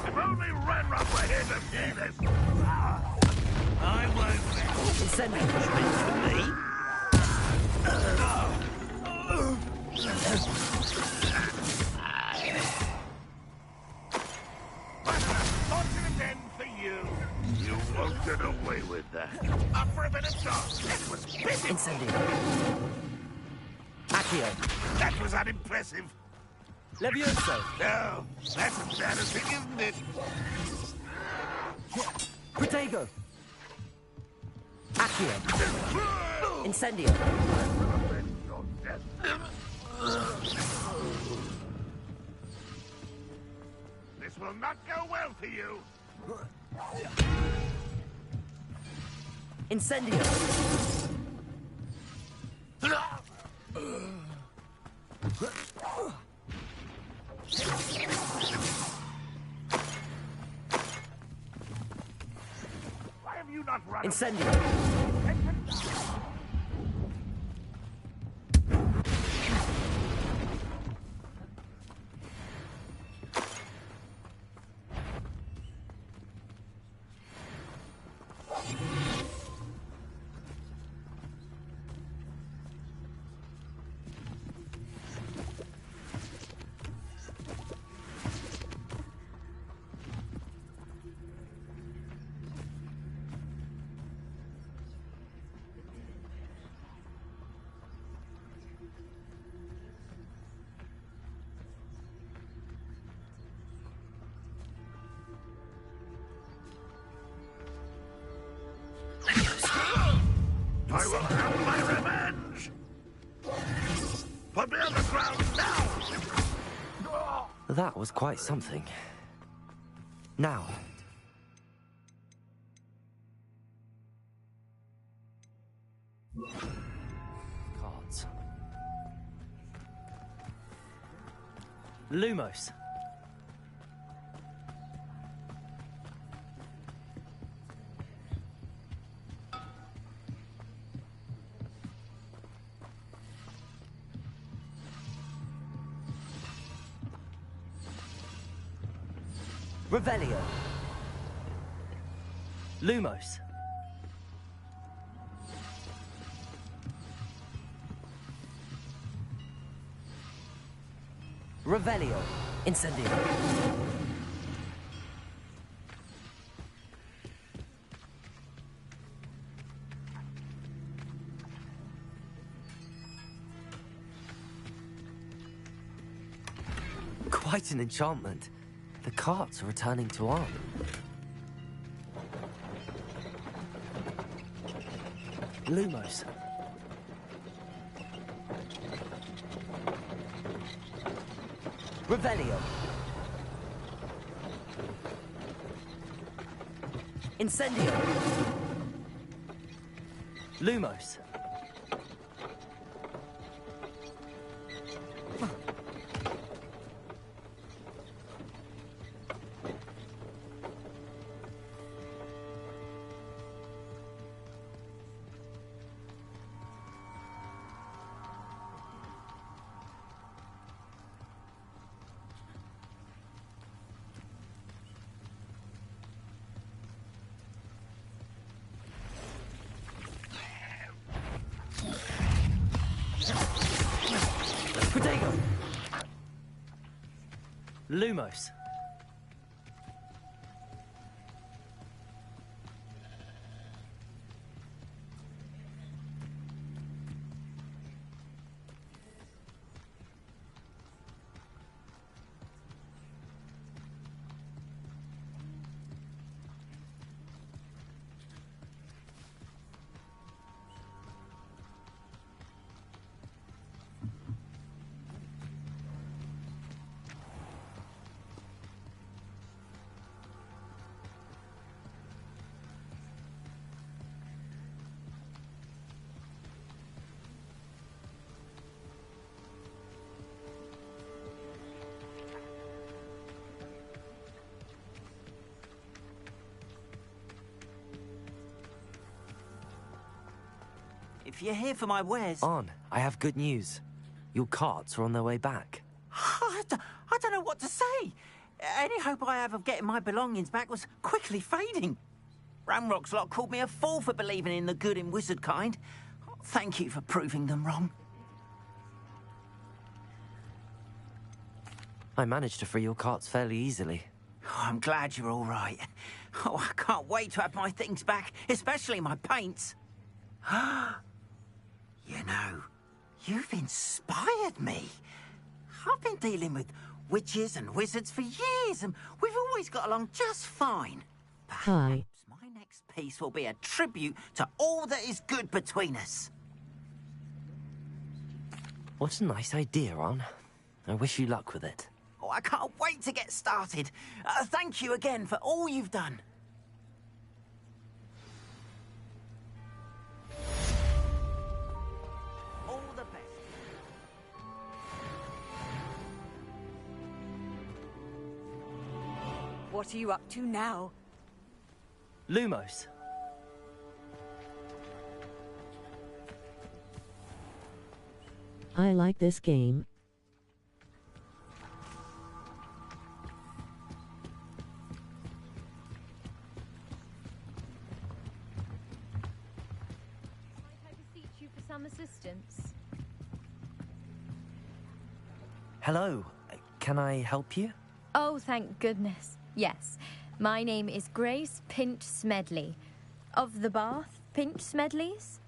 If only Ranrock were here to see this. I won't let Incendio! punishment for me. Fortunate end for you. You won't get away with that. Up for a bit of talk. That was busy. Incendio! Accio! That was unimpressive. Levioso! No, that's embarrassing, isn't it? Potato! Accio! Incendio! This will not go well for you. Incendio! Why have you not run? Incendio! I will have my revenge! Put me on the ground now! That was quite something. Now, cards. Lumos! Revelio. Lumos. Revelio. Incendio. Quite an enchantment. The carts are returning to Arn. Lumos. Revelio. Incendio. Lumos. Lumos. If you're here for my wares... On, I have good news. Your carts are on their way back. I don't know what to say. Any hope I have of getting my belongings back was quickly fading. Ramrock's lot called me a fool for believing in the good in wizard kind. Thank you for proving them wrong. I managed to free your carts fairly easily. Oh, I'm glad you're all right. Oh, I can't wait to have my things back, especially my paints. You know, you've inspired me. I've been dealing with witches and wizards for years, and we've always got along just fine. Hi. My next piece will be a tribute to all that is good between us. What a nice idea, Ron. I wish you luck with it. Oh, I can't wait to get started. Thank you again for all you've done. All the best. What are you up to now? Lumos. I like this game. Some assistance. Hello. Can I help you? Oh, thank goodness. Yes. My name is Grace Pinch Smedley. Of the Bath Pinch Smedleys?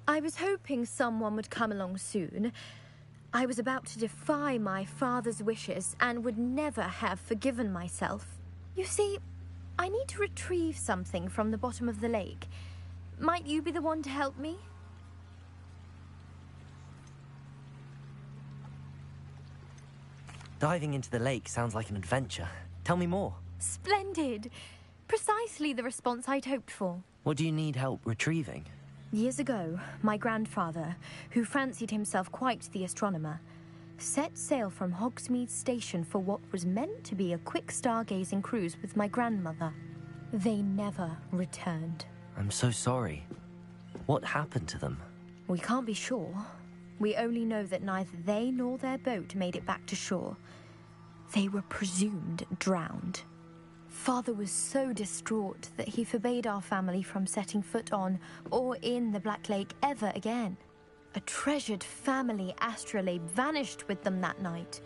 I was hoping someone would come along soon. I was about to defy my father's wishes and would never have forgiven myself. You see, I need to retrieve something from the bottom of the lake. Might you be the one to help me? Diving into the lake sounds like an adventure. Tell me more. Splendid! Precisely the response I'd hoped for. What do you need help retrieving? Years ago, my grandfather, who fancied himself quite the astronomer, set sail from Hogsmeade Station for what was meant to be a quick stargazing cruise with my grandmother. They never returned. I'm so sorry. What happened to them? We can't be sure. We only know that neither they nor their boat made it back to shore. They were presumed drowned. Father was so distraught that he forbade our family from setting foot on or in the Black Lake ever again. A treasured family astrolabe vanished with them that night.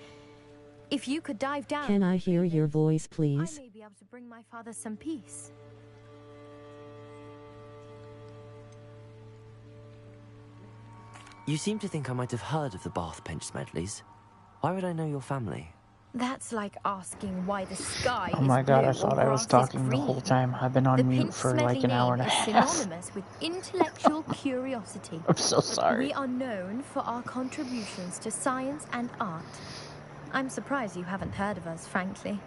If you could dive down... Can I hear your voice, please? I may be able to bring my father some peace. You seem to think I might have heard of the Bath Pinch Smedleys. Why would I know your family? That's like asking why the sky Oh my is god, blue I thought or I was grass is talking the whole green. time. I've been on mute for like an hour and a Pinch half. Smedley name is synonymous with intellectual curiosity. I'm so sorry. We are known for our contributions to science and art. I'm surprised you haven't heard of us, frankly.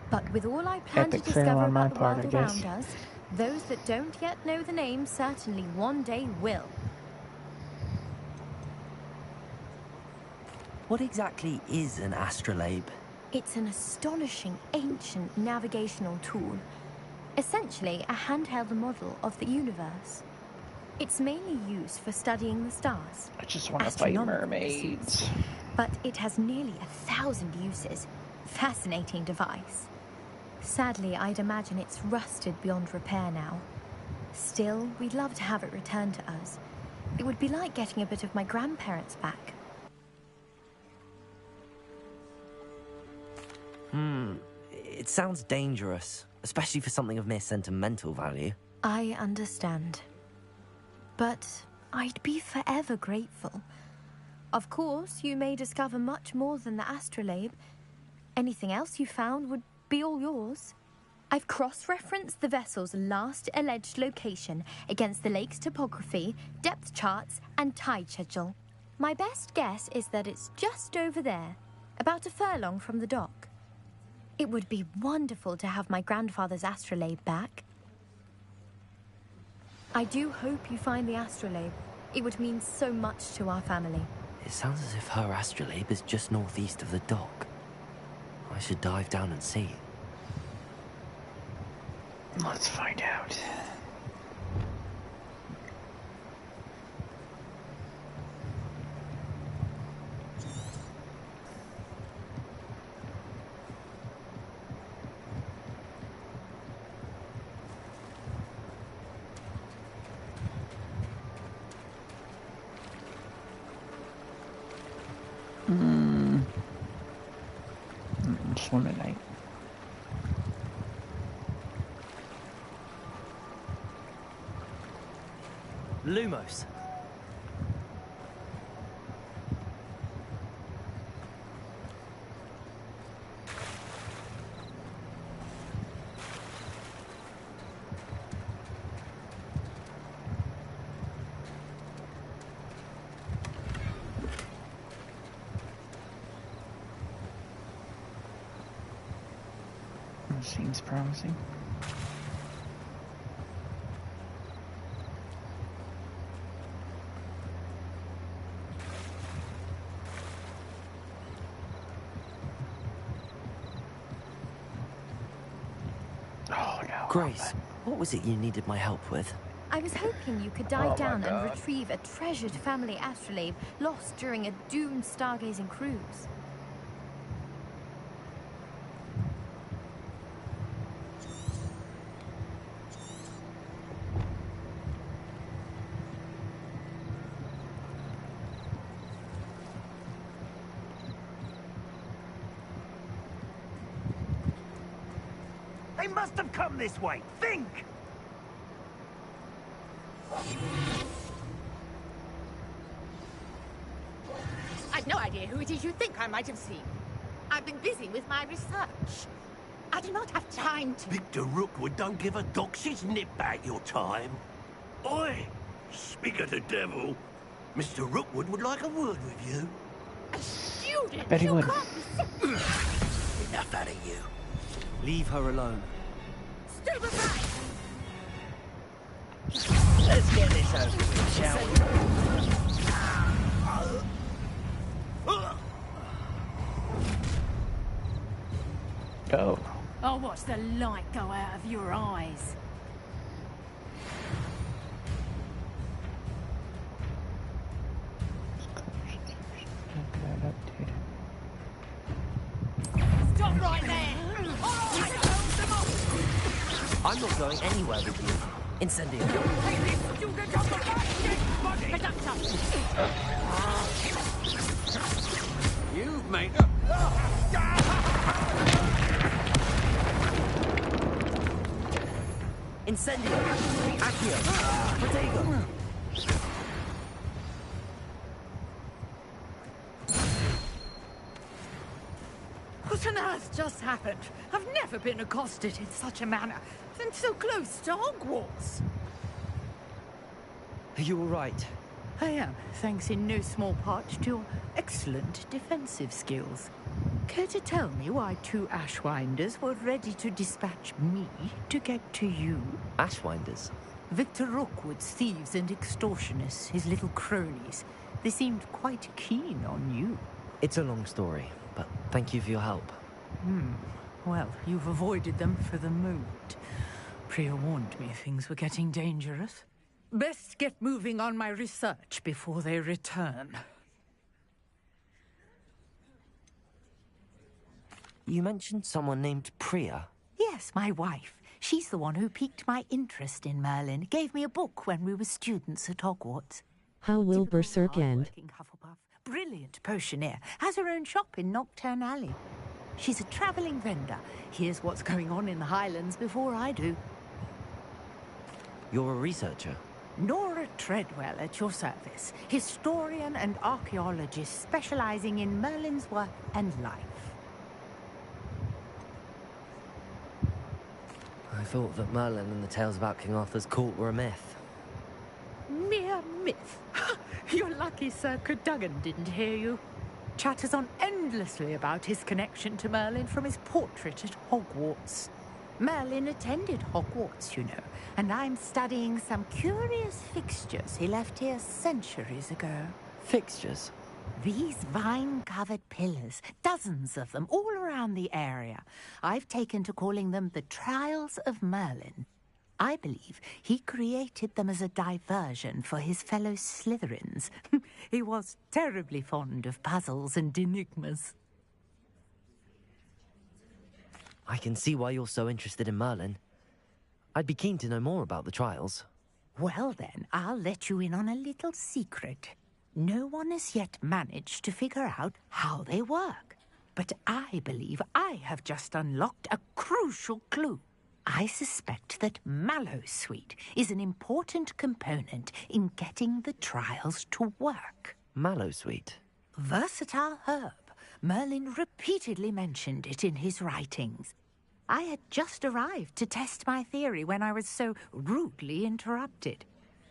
But with all I plan Epic to fail discover on my about the part, world I guess. around us, those that don't yet know the name certainly one day will. What exactly is an astrolabe? It's an astonishing ancient navigational tool. Essentially, a handheld model of the universe. It's mainly used for studying the stars. I just want to fight mermaids. But it has nearly 1,000 uses. Fascinating device. Sadly, I'd imagine it's rusted beyond repair now. Still, we'd love to have it returned to us. It would be like getting a bit of my grandparents back. It sounds dangerous, especially for something of mere sentimental value. I understand. But I'd be forever grateful. Of course, you may discover much more than the astrolabe. Anything else you found would be all yours. I've cross-referenced the vessel's last alleged location against the lake's topography, depth charts, and tide schedule. My best guess is that it's just over there, about a furlong from the dock. It would be wonderful to have my grandfather's astrolabe back. I do hope you find the astrolabe. It would mean so much to our family. It sounds as if her astrolabe is just northeast of the dock. I should dive down and see. Let's find out. Swimming night. Lumos. Seems promising. Oh no. Grace, what was it you needed my help with? I was hoping you could dive down and retrieve a treasured family astrolabe lost during a doomed stargazing cruise. They must have come this way. Think! I've no idea who it is you think I might have seen. I've been busy with my research. I do not have time to... Victor Rookwood don't give a doxy's nip back your time. Oi! Speak of the devil. Mr. Rookwood would like a word with you. A student? Bet he would. Enough out of you. Leave her alone. Stupefy! Let's get this over with, shall we? Go. I'll watch the light go out of your eyes. Stop right there! I'm not going anywhere with you. Incendio. You've made Incendio. Accio. Protego. What on earth just happened? I've never been accosted in such a manner, and so close to Hogwarts. Are you all right? I am, thanks in no small part to your excellent defensive skills. Care to tell me why two Ashwinders were ready to dispatch me to get to you? Ashwinders? Victor Rookwood's thieves and extortionists, his little cronies. They seemed quite keen on you. It's a long story, but thank you for your help. Well, you've avoided them for the moment. Priya warned me things were getting dangerous. Best get moving on my research before they return. You mentioned someone named Priya. Yes, my wife. She's the one who piqued my interest in Merlin. Gave me a book when we were students at Hogwarts. How will Berserk end? Hufflepuff. Brilliant potioneer. Has her own shop in Knockturn Alley. She's a travelling vendor. Hears what's going on in the Highlands before I do. You're a researcher? Nora Treadwell at your service. Historian and archaeologist specialising in Merlin's work and life. I thought that Merlin and the tales about King Arthur's court were a myth. Mere myth. You're lucky Sir Cadogan didn't hear you. Chatters on endlessly about his connection to Merlin from his portrait at Hogwarts. Merlin attended Hogwarts, you know, and I'm studying some curious fixtures he left here centuries ago. Fixtures? These vine-covered pillars, dozens of them, all around the area. I've taken to calling them the Trials of Merlin. I believe he created them as a diversion for his fellow Slytherins. He was terribly fond of puzzles and enigmas. I can see why you're so interested in Merlin. I'd be keen to know more about the trials. Well then, I'll let you in on a little secret. No one has yet managed to figure out how they work. But I believe I have just unlocked a crucial clue. I suspect that mallowsweet is an important component in getting the trials to work. Mallowsweet? Versatile herb. Merlin repeatedly mentioned it in his writings. I had just arrived to test my theory when I was so rudely interrupted.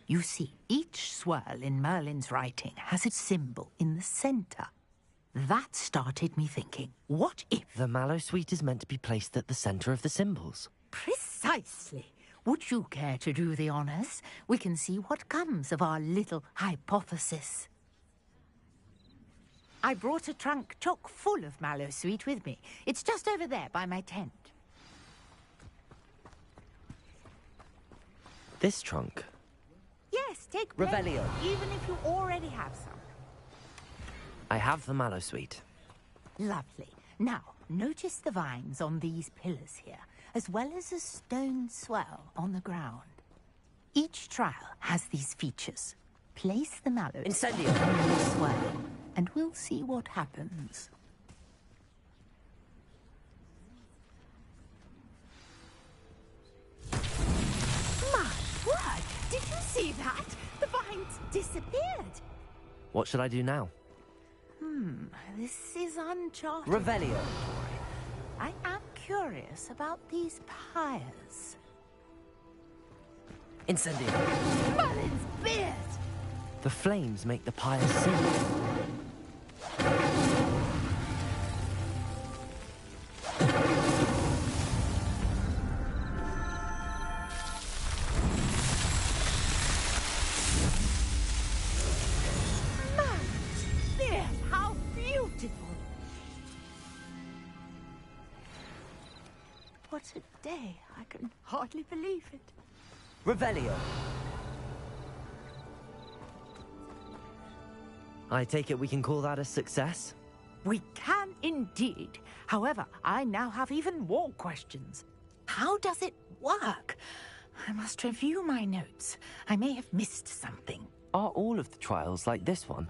You see, each swirl in Merlin's writing has a symbol in the centre. That started me thinking, what if... The mallowsweet is meant to be placed at the centre of the symbols. Precisely. Would you care to do the honours? We can see what comes of our little hypothesis. I brought a trunk chock full of mallowsweet with me. It's just over there by my tent. This trunk? Yes, take plenty, Revelio. even if you already have some. I have the mallowsweet. Lovely. Now, notice the vines on these pillars here, as well as a stone swell on the ground. Each trial has these features. Place the mallow Incendio on the swell, and we'll see what happens. My word! Did you see that? The vines disappeared. What should I do now? This is uncharted. Revelio. I am curious about these pyres. Incendio. Merlin's beard! The flames make the pyres sing. Merlin's beard! How beautiful! What a day. I can hardly believe it. Revelio. I take it we can call that a success? We can indeed. However, I now have even more questions. How does it work? I must review my notes. I may have missed something. Are all of the trials like this one?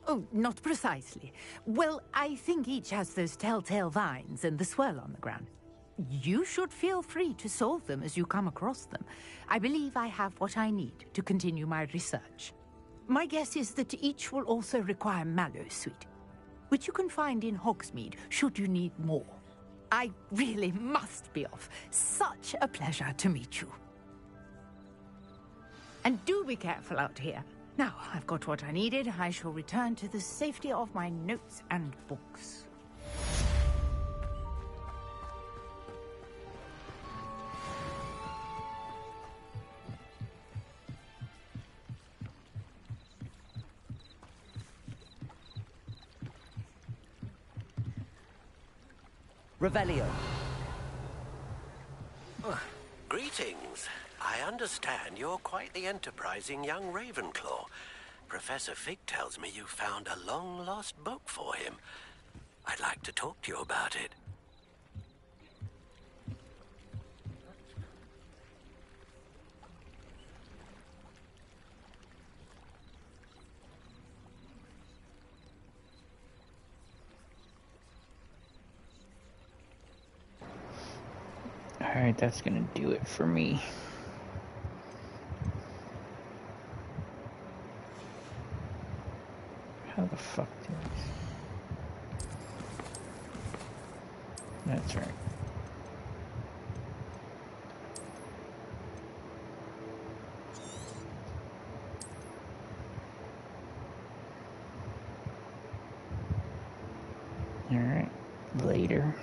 Oh, not precisely. Well, I think each has those telltale vines and the swirl on the ground. You should feel free to solve them as you come across them. I believe I have what I need to continue my research. My guess is that each will also require mallowsweet, which you can find in Hogsmeade should you need more. I really must be off. Such a pleasure to meet you. And do be careful out here. Now, I've got what I needed. I shall return to the safety of my notes and books. Revelio. Greetings. I understand you're quite the enterprising young Ravenclaw. Professor Fig tells me you found a long-lost book for him. I'd like to talk to you about it. Alright, that's gonna do it for me. How the fuck do I... That's right. Alright, later.